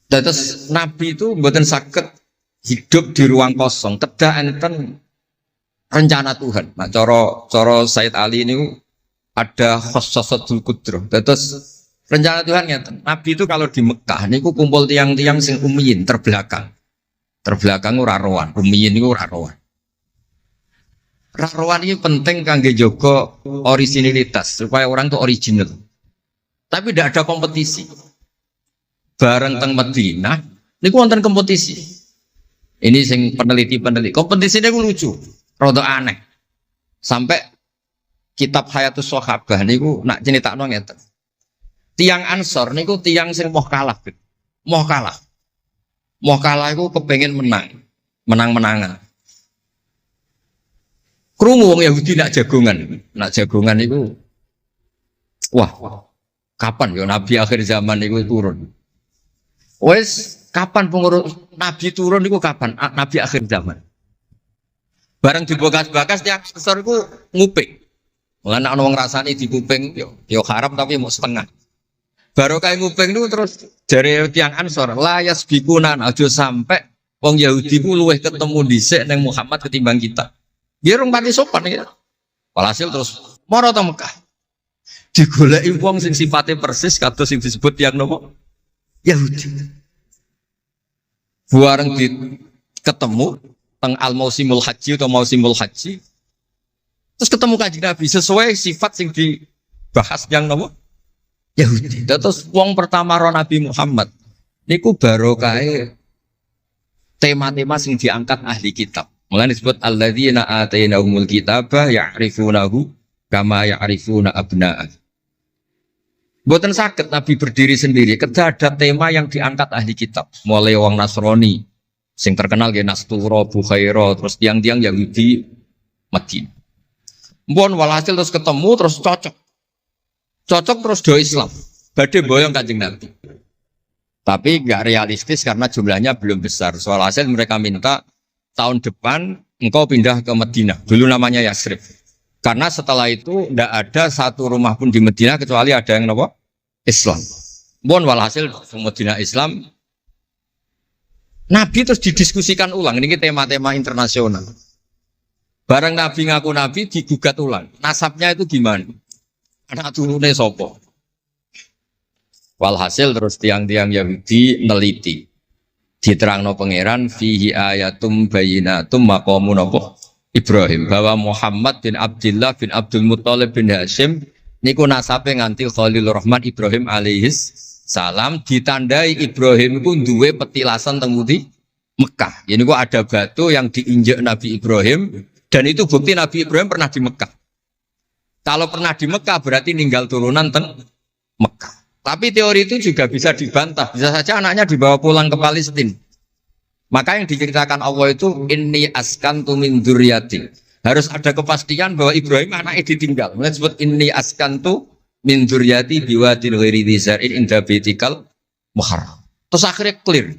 Terus Nabi itu mboten saged hidup di ruang kosong, kedah enten rencana Tuhan. Nah, cara Said Ali ini ada khossasatul qudrah. Terus rencana Tuhan ngeten. Nabi itu kalau di Mekah niku kumpul tiang-tiang sing ummiyin terbelakang. Terbelakang ora rowan, ummiyin niku ora rowan. Rarowan ini penting kangge jaga originalitas supaya orang itu original. Tapi tidak ada kompetisi. Bareng teng Madinah niku wonten kompetisi. Ini sing peneliti. Kompetisinya ku lucu, rada aneh. Sampai kitab Hayatus Sahabah niku nak nyeritakno ngeten. Tiang Ansor niku tiang sing moh kalah. Moh kalah iku kepengin menang-menangan. Krungu wong Yahudi nak jagongan niku wah, kapan ya Nabi akhir zaman niku turun? Wes kapan pengurus Nabi turun niku kapan? Nabi akhir zaman. Bareng dibakas-bakas tiang Ansor iku nguping. Mulane ana wong rasane di kuping yo haram tapi mau setengah. Baru kayak nguping niku terus jare tiang Ansor layas bikunan aja sampai wong Yahudi ku luweh ketemu dhisik ning Muhammad ketimbang kita. Dia orang pati sopan ya. Walhasil terus Moro teng Mekah. Digoleki wong sing sifatnya persis kados sing disebut yang nopo? Yahudi. Bareng ketemu teng al-mausimul haji atau mausimul haji. Terus ketemu Kanjeng Nabi sesuai sifat sing dibahas yang nopo? Yahudi. Terus wong pertama ro Nabi Muhammad niku barokahe tema-tema sing diangkat ahli kitab. Mulane disebut alladzina atainahumul kitaba ya'rifunahu kama ya'rifuna abna'ah. Mboten saged Nabi berdiri sendiri, kedah ada tema yang diangkat ahli kitab. Mulai wong Nasrani sing terkenal nggih Nastura, Bukhaira, terus tiang-tiang Yahudi Madinah. Mbon walhasil terus ketemu terus cocok. Cocok terus do Islam. Badhe boyong Kanjeng Nabi. Tapi enggak realistis karena jumlahnya belum besar. Soal hasil mereka minta tahun depan engkau pindah ke Madinah. Dulu namanya Yasrib. Karena setelah itu tidak ada satu rumah pun di Madinah kecuali ada yang apa? Islam. Bon walhasil Madinah Islam. Nabi terus didiskusikan ulang. Ini tema-tema internasional. Bareng Nabi ngaku Nabi digugat ulang. Nasabnya itu gimana? Anak turunnya sopo. Walhasil terus tiang-tiang Yahudi neliti. Diterangno pangeran fihi ayatum bayinatum maqamun apa? Ibrahim, bahwa Muhammad bin Abdullah bin Abdul Muttalib bin Hashim niku nasabe nganti Khalilur Rahman Ibrahim alaihis salam, ditandai Ibrahim iku duwe petilasan teng pundi Mekah. Ya niku ada batu yang diinjak Nabi Ibrahim dan itu bukti Nabi Ibrahim pernah di Mekah. Kalau pernah di Mekah berarti ninggal turunan teng Mekah. Tapi teori itu juga bisa dibantah. Bisa saja anaknya dibawa pulang ke Palestina. Maka yang diceritakan Allah itu inni askantu min dzurriyyati. Harus ada kepastian bahwa Ibrahim anaknya ditinggal. Mulai disebut inni askantu min dzurriyyati biwadin ghairi dzar'in inda baitikal muharram. Terus akhirnya clear.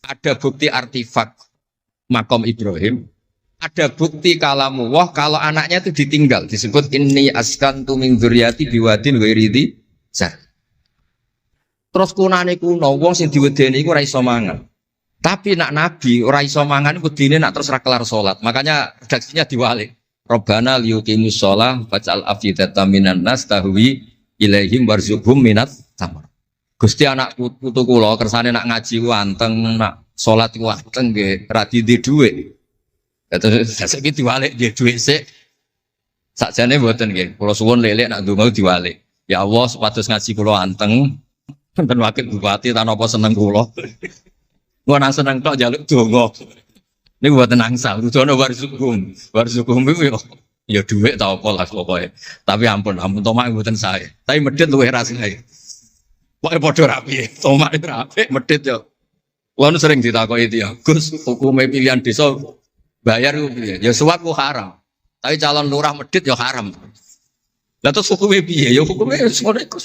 Ada bukti artefak makom Ibrahim. Ada bukti kalamullah kalau anaknya itu ditinggal. Disebut inni askantu min dzurriyyati biwadin ghairi dzar'in. Terus kunane kuno wong sing diwedeni iku ora iso mangan. Tapi nak Nabi ora iso mangan wedine nak terus ra kelar salat. Makanya redaksinya diwalik. Rabbana liyuqimus shalah faj'al afidatan minan nas tahwi ilaihim warzuqhum minat tamar. Gusti anak putu kula kersane nak ngaji ku anteng, nak salat ku anteng nggih ra di dhuwit. Terus saiki diwalik nggih dhuwit sik. Sakjane mboten nggih. Kula suwun lelek nak ndonga diwalik. Ya Allah supados ngaji kula anteng. Enten wakil bupati tan apa seneng kula. Gua nang seneng tok njaluk donga. Niku mboten nangsal, dudono warzuqhum. Warzuqhum iku ya dhuwit ta apa lah pokoke. Tapi ampun tomak mboten sae. Tapi medhit luwih rasane. Pokoke padha rapi. Tomak itu rapi, medhit yo. Kuwi sering ditakoki itu ya. Gus, hukume pilihan desa bayar ku piye? Ya suap ku haram. Tapi calon lurah medhit ya haram. Lah terus hukume piye? Ya hukume ngono iku.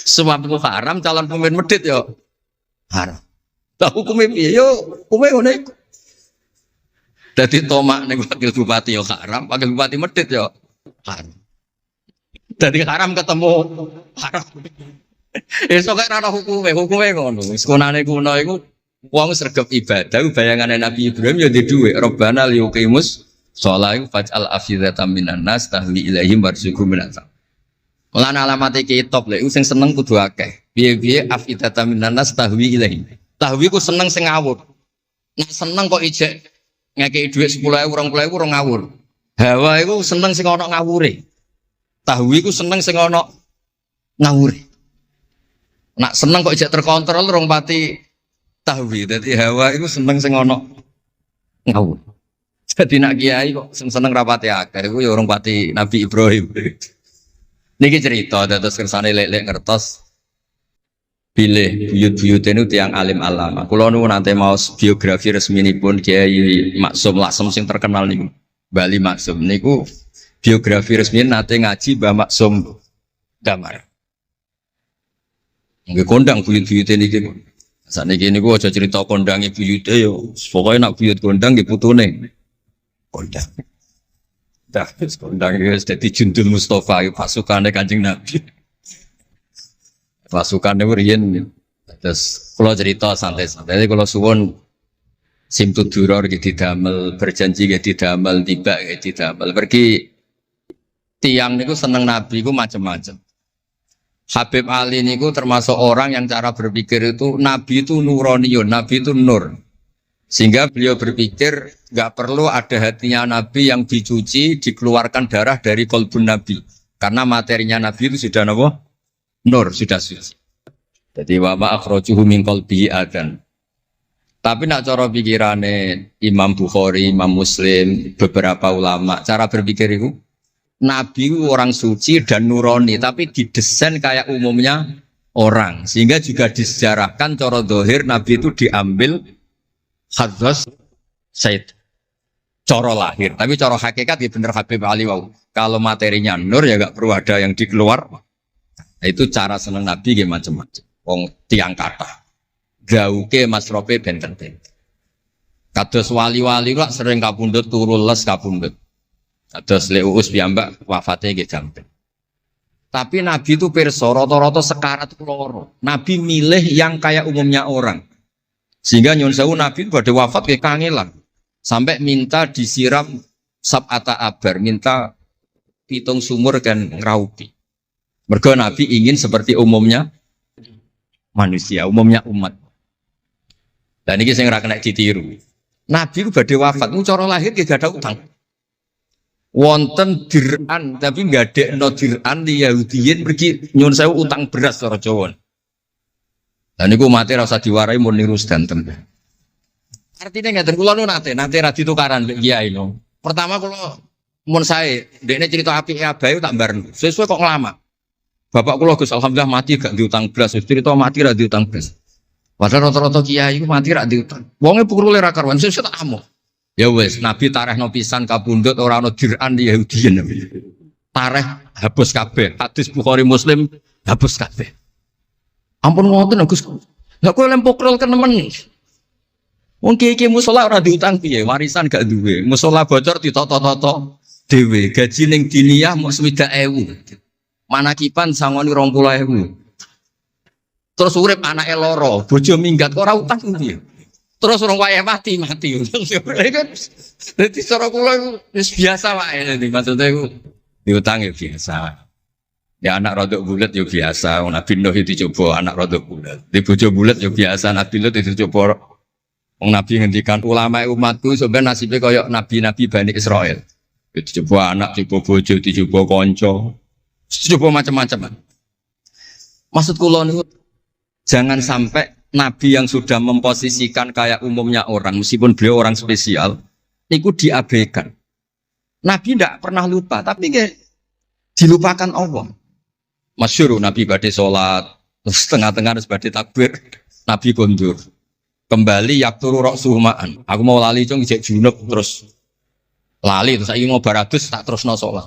Suap ku haram, calon pemimpin medhit ya haram. Lah hukume piye yo hukume ngono iku. Dadi tomak ning wakil bupati yo haram, wakil bupati medhit yo haram. Dadi haram ketemu haram. Esuk kok ora hukume ngono. Wis konane kuno iku wong sregep ibadah bayangane Nabi Ibrahim yo di dhuwit. Rabbana liyuqimus shalah faj'al afidatan minan nas tahwi ilaihim warzuqhum minat. Lan alamat iki top lek sing seneng kudu akeh. Piye-piye afidatan minan nas tahwi ilaihim. Tahwi ku seneng sing ngawur. Nek seneng kok ijek ngekeki dhuwit 10.000 20.000 ora ngawur. Hawa iku seneng sing ana ngawure. Tahwi ku seneng sing ana ngawure. Nak seneng kok ijek terkontrol rong pati tahwi. Dadi hawa iku seneng sing ana ngawur. Jadi nak kiai kok seneng rapati akeh iku ya rong pati Nabi Ibrahim. Niki cerita terus kersane lek-lek ngertos pilih buyut-buyut itu tiang alim alama. Kulo nu nanti mau biografi resmi ini pun Kiai Maksum Lasem sing terkenal nih Bali Maksum. Niku biografi resmi nanti ngaji Mbah Maksum Damar. Nggih kondang buyut-buyut ini gitu. Saat ini gua aja cerita kondangi buyutnya yo. Pokoknya nak buyut kondang gitu putune. Kondang. Dah kondang itu jadi Jundul Mustafa pasukannya Kanjeng Nabi. Pasukannya riyen terus kalau cerita santai-santai kalau suwon simtu duror gitu damel berjanji gitu damel tiba gitu damel pergi tiang niku seneng Nabi ku macam-macam. Habib Ali niku termasuk orang yang cara berpikir itu Nabi itu nuraniun, Nabi itu nur. Sehingga beliau berpikir nggak perlu ada hatinya Nabi yang dicuci, dikeluarkan darah dari kolbun Nabi. Karena materinya Nabi itu sudah apa? Nur, sudah suci. Jadi wa ma akhrajuhu min qalbihi adan. Tapi nak cara pikirane Imam Bukhari, Imam Muslim, beberapa ulama, cara berpikir itu Nabi orang suci dan nurani, tapi didesain kayak umumnya orang. Sehingga juga disejarahkan cara zahir Nabi itu diambil hadras Said coro lahir, tapi coro hakikat ya bener Habib Ali wow. Kalau materinya nur ya gak perlu ada yang dikeluar. Itu cara seneng Nabi ya macam-macam. Wong tiang kata, gauke masrope benten. Kados wali-wali lah sering kapundhut turu les kapundhut. Kados Leuus piyambak wafatnya nggih jampen. Tapi Nabi itu pirsa rata-rata sekarat loro. Nabi milih yang kayak umumnya orang. Sehingga nyun sewu Nabi pada wafat kayak kangelan sampai minta disiram sab'ata abar, minta pitung sumur kan ngeraupi. Mergo Nabi ingin seperti umumnya manusia, umumnya umat. Dan ini saya nggak kena ditiru. Nabi itu pada wafat, cara lahir gak ada utang. Wonten dir'an, tapi nggak ada no dir'an di Yahudiyin pergi nyun sewu utang beras cara Jawa. Dan niku mati rasa diwarai mun niru sedanten. Artinya ngeten kula nu nate ra ditukaran mbek kiai no. Pertama kula mun sae ndekne cerita apike abahe tak bareng. Sesuai kok ngelama. Bapak kula Gus alhamdulillah mati gak diutang blas, cerita mati ra diutang blas. Padahal rata-rata kiai iku mati ra diutang. Wonge pukule ra karuan sesuk tak amo. Ya wis Nabi tarehno pisan kapundhut ora ana dir'an Yahudiyin. Tareh hapus kabeh. Hadis Bukhari Muslim hapus kabeh. Ampun ngoten Gus. Lah kowe lempok rol kenemen. Wong kiye musala ora diutang piye, warisan gak duwe. Musala bocor ditoto-toto dhewe, gaji ning diniyah mok 60.000. Manakipan sangoni 20.000. Terus urip anake loro, bojo minggat kok ora utang piye. Terus orang wae mati. Dadi cara kula wis biasa wae. Maksudnya iku diutang ya biasa. Ya anak rodok bulat ya biasa, Nabi Nuh itu coba anak rodok bulat. Di bojo bulat ya biasa, Nabi Lut itu coba. Wong Nabi ngendikan ulama umatku sebenarnya nasibnya kayak nabi-nabi Bani Israel. Itu coba anak, coba bojo, coba konco, coba macam-macam. Maksud kula niku jangan sampai nabi yang sudah memposisikan kayak umumnya orang, meskipun beliau orang spesial, niku diabaikan. Nabi tidak pernah lupa, tapi kayak dilupakan Allah. Masyhur Nabi badhe salat, terus tengah-tengah harus badhe takbir, Nabi kondur. Kembali yakturu ra'suhumaan. Aku mau lali cung ijek junub terus lali terus saiki mau baradus tak terusno salat.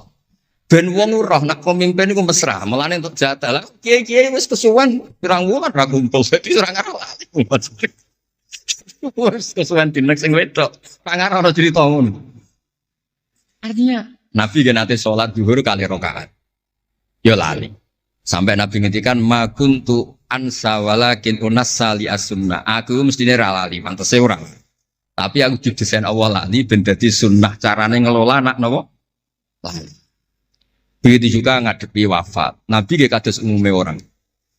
Ben wong roh nak pemimpin iku mesra, melane untuk jatah. Lah kiai-kiai wis kesuwen pirang wulan ra kumpul, dadi ora ngarep lali. Wis kesuwen dinek sing wedok. Pak ngarep ora cerita ngono. Artinya Nabi kan nate salat zuhur kali rakaat. Ya lali. Sampai Nabi ngendikan ma kuntu ansa walakin unassali as-sunnah. Aku mestine ra lali, pantese ora. Tapi aku didesain Allah lali ben dadi sunnah carane ngelola anak napa? Lali. Begitu juga ngadepi wafat. Nabi nggih kados umume orang.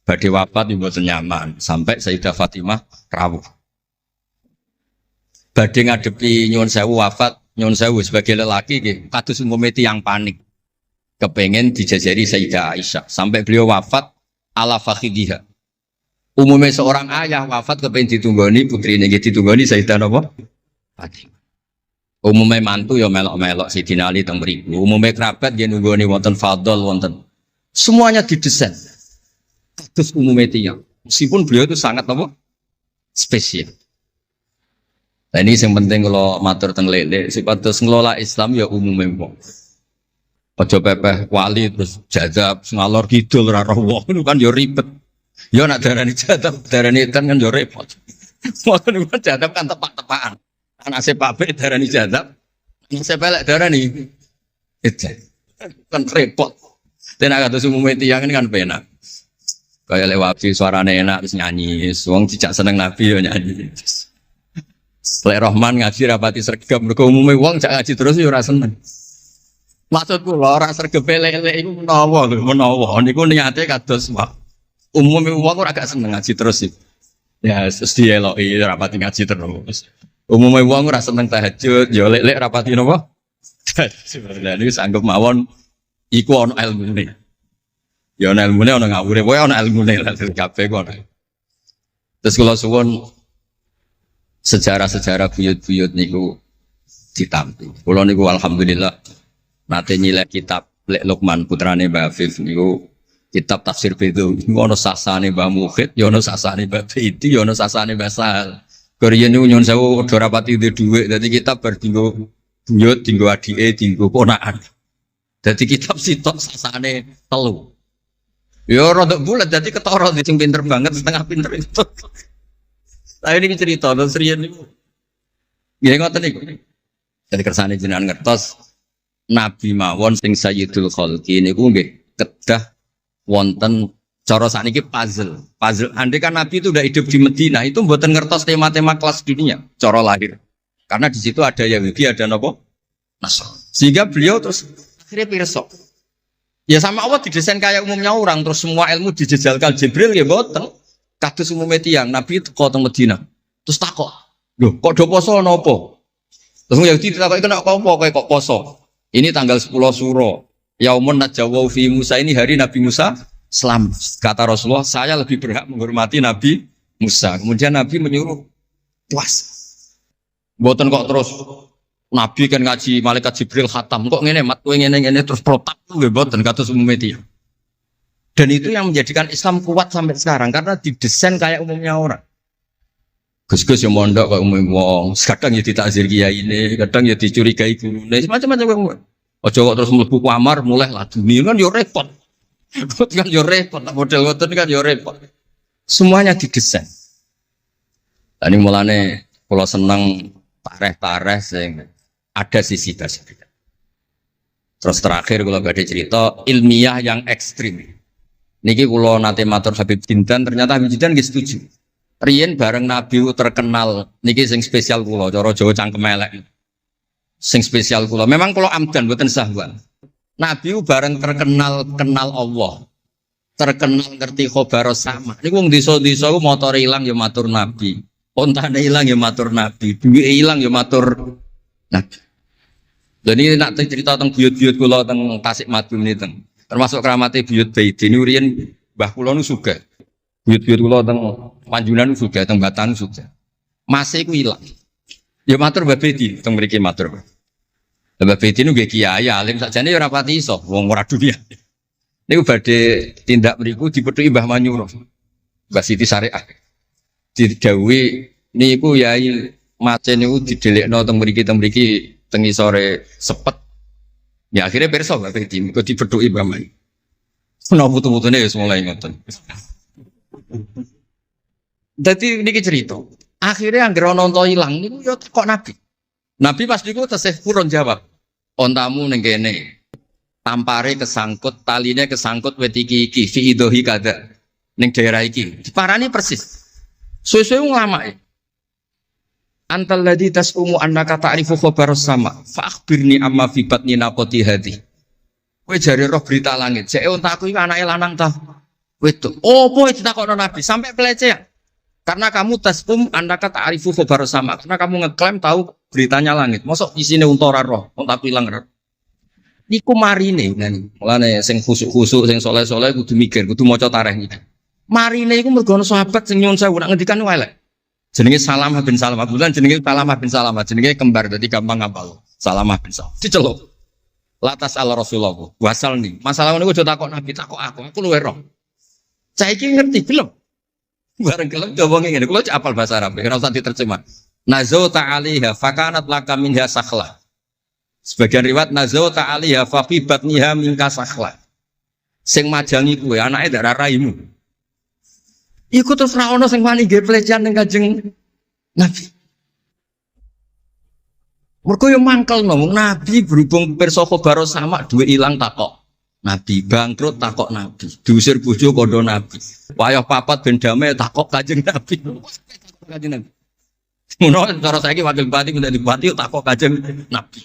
Badhe wafat yo mboten nyaman, sampai Sayyidah Fatimah rawuh. Badhe ngadepi nyuwun sewu wafat, nyuwun sewu sebagai lelaki nggih kados umume tiyang panik. Kepengen dijajari Sayyidah Aisyah sampai beliau wafat ala fakhidiha. Umumnya seorang ayah wafat kepengen ditunggoni putrine nggih ditunggoni Sayyidah napa? Fatimah. Umumnya mantu ya melok-melok Sayyidina Ali teng mriku. Umumnya kerabat nggih nunggoni wonten fadl wonten. Semuanya didesain. Kados umumnya tiyang. Meskipun beliau itu sangat apa? Spesial. Nah ini yang penting kalau matur teng lele sipatos ngelola Islam ya umumnya wong. Ojo pepeh wali terus jadab ngalor kidul ora roh wong kan yo ribet. Yo nak darani jadab, darani edan kan yo repot. Wong kan jadab kan tepak-tepakan. Anak sepape darani jadab, anak sepelek darani edan. Kan repot. Tenan kados umume tiyang kan penak. Kaya lewat suarane enak terus nyanyi, wong cicak seneng Nabi yo nyanyi. Lek Rahman ngaji rapati sregep mergo umume wong cak ngaji terus yo ora seneng. Maksudku lho ora sregepe lele iku menawa lho, menawa niku niate kados umume wong ora gak seneng ngaji terus iki. Ya terus dieloki rapati ngaji terus. Umume wong ora seneng tahajud, ya lek rapati napa? Tahajud. Lah niku sanggep mawon iku ana ilmune. Ya ana ilmune ana ngawure, wae ana ilmune lah kabeh kok. Terus kula suwun sejarah-sejarah buyut-buyut niku ditampi. Kula niku alhamdulillah nate nyilek kitab Lek Lukman putrane Mbah Afif niku kitab tafsir Bedo. Niku ana sasane Mbah Mukhid, ya ana sasane Mbah Beidi, ya ana sasane Mbah Sahal. Korean niku nyuwun sewu ora rapati duwe dhuwit, dadi kitab bar dinggo buyut, dinggo adike, dinggo ponakan. Dadi kitab sitok sasane 3. Ya rada bulat dadi ketara sing pinter banget setengah pinter itu. Lah ini cerita terus riyen niku. Nggih ngoten niku. Dadi kersane jenengan ngertos Nabi mawon sing Sayyidul Khalqi niku nggih kedah wonten cara sakniki puzzle. Puzzle andai kan Nabi itu udah hidup di Madinah itu mboten ngertos tema-tema kelas dunia cara lahir. Karena di situ ada Yahudi, ada napa? Nasrani. Sehingga beliau terus akhirnya pirsa. Ya sama Allah didesain kayak umumnya orang terus semua ilmu dijejalkan Jibril ya mboten. Kados umume tiyang Nabi teko teng Madinah. Terus takok, "Lho, kok do poso napa?" Terus Yahudi ditakoki kena apa kok poso? Ini tanggal 10 Suro. Yaumun najawau fi Musa, ini hari Nabi Musa selamat. Kata Rasulullah, saya lebih berhak menghormati Nabi Musa. Kemudian Nabi menyuruh puas. Mboten kok terus Nabi kan ngaji malaikat Jibril khatam kok ngene mat kowe ngene-ngene terus protap nggih mboten kados umume tiyang. Dan itu yang menjadikan Islam kuat sampai sekarang karena didesain kayak umumnya orang. Gus-gus yang mondok kok umum wong, kadang ya ditakzir kiai ini, kadang ya dicurigai gurune, macam-macam wong. Aja kok terus mlebu kamar mulai laduni kan yo repot. Kan yo repot, model ngoten kan yo repot. Semuanya didesain. Lah ini mulane kula seneng tareh-tareh sing ada sisi tersebut. Terus terakhir kula badhe cerita ilmiah yang ekstrim. Niki kula nate matur Habib Jindan, ternyata Habib Jindan nggih setuju. Riyen bareng Nabi terkenal niki sing spesial kula cara Jawa cangkem elek. Sing spesial kula memang kula amdan mboten sahwan. Nabi bareng terkenal kenal Allah. Terkenal ngerti khobar sama. Niku wong desa-desa ku motor ilang ya matur Nabi. Ontane ilang ya matur Nabi. Duwe ilang ya matur Nabi. Dan ini nak cerita tentang buyut-buyut kula tentang Tasik Madu ini termasuk keramate buyut Baidi ini riyen mbah kula nu sugih. Buyut-buyut kula teng Panjunan nu sugih, teng Batan nu sugih. Mase iku ilang. Ya matur Mbah Baidi teng mriki matur. Mbah Baidi nu nggih kiai alim sakjane ya ora pati iso wong ora dunia. Niku badhe tindak mriku dipethuki Mbah Manyuro. Mbah Siti Syariah. Didhawuhi niku yai macen niku didelekno teng mriki teng isore sepet. Ya akhirnya pirsa Mbah Baidi kok dipethuki Mbah Manyuro. Ana putu-putune wis mulai ngoten. Dadi niki cerita. Akhirnya anggere ana unta ilang niku ya kok Nabi. Nabi pas niku tesih purun jawab. Ontamu ning kene. Tampare kesangkut, taline kesangkut wit iki fi idhi kada. Ning daerah iki. Diparani persis. Suwe-suwe nglamake. Antal ladzi tasumu annaka ta'rifu khabaras sama. Fa akhbirni amma fi batni naqati hadi. Kowe jare roh berita langit. Jeke untaku iki anake lanang ta? Wedok. Opo ditakokno Nabi sampai pelecehan. Karena kamu tasum annaka ta'rifu khabaras sama. Karena kamu ngeklaim tahu beritanya langit. Mosok isine unta ora roh, untaku ilang roh. Niku marine ngene. Mulane sing khusuk-khusuk sing saleh-saleh kudu mikir, kudu maca tarikh iki. Marine iku mergo ana sahabat sing nyuwun sewu nak ngendikan elek. Jenenge Salamah bin Salamah. Bulan jenenge Salamah bin Salamah. Jenenge kembar dadi gampang ngapal. Salamah bin Salamah. Diceluk. Latas ala Rasulullah. Wasal nih. Masalah niku aja takok Nabi, takok aku luwe roh. Saiki ngerti belum? Bareng gelem coba ngene. Kulo apal bahasa Arab, ora usah diterjemah. Nazau ta'aliha fakanat laka minha sakhla. Sebagian riwayat nazau ta'aliha fa fi batniha minka sakhla. Sing majangi kowe anake ndak raimu. Iku terus ra ono sing wani nggih pelecehan ning Kanjeng Nabi. Mergo yo mangkel ngomong Nabi berhubung pirsa khabar sama duwe ilang takok. Nabi bangkrut takok Nabi. Diusir bojo kondo Nabi. Wayah papat ben damai takok Kanjeng Nabi. Kanjeng Nabi. Ngono cara saiki wakil bupati minta dibupati takok Kanjeng Nabi.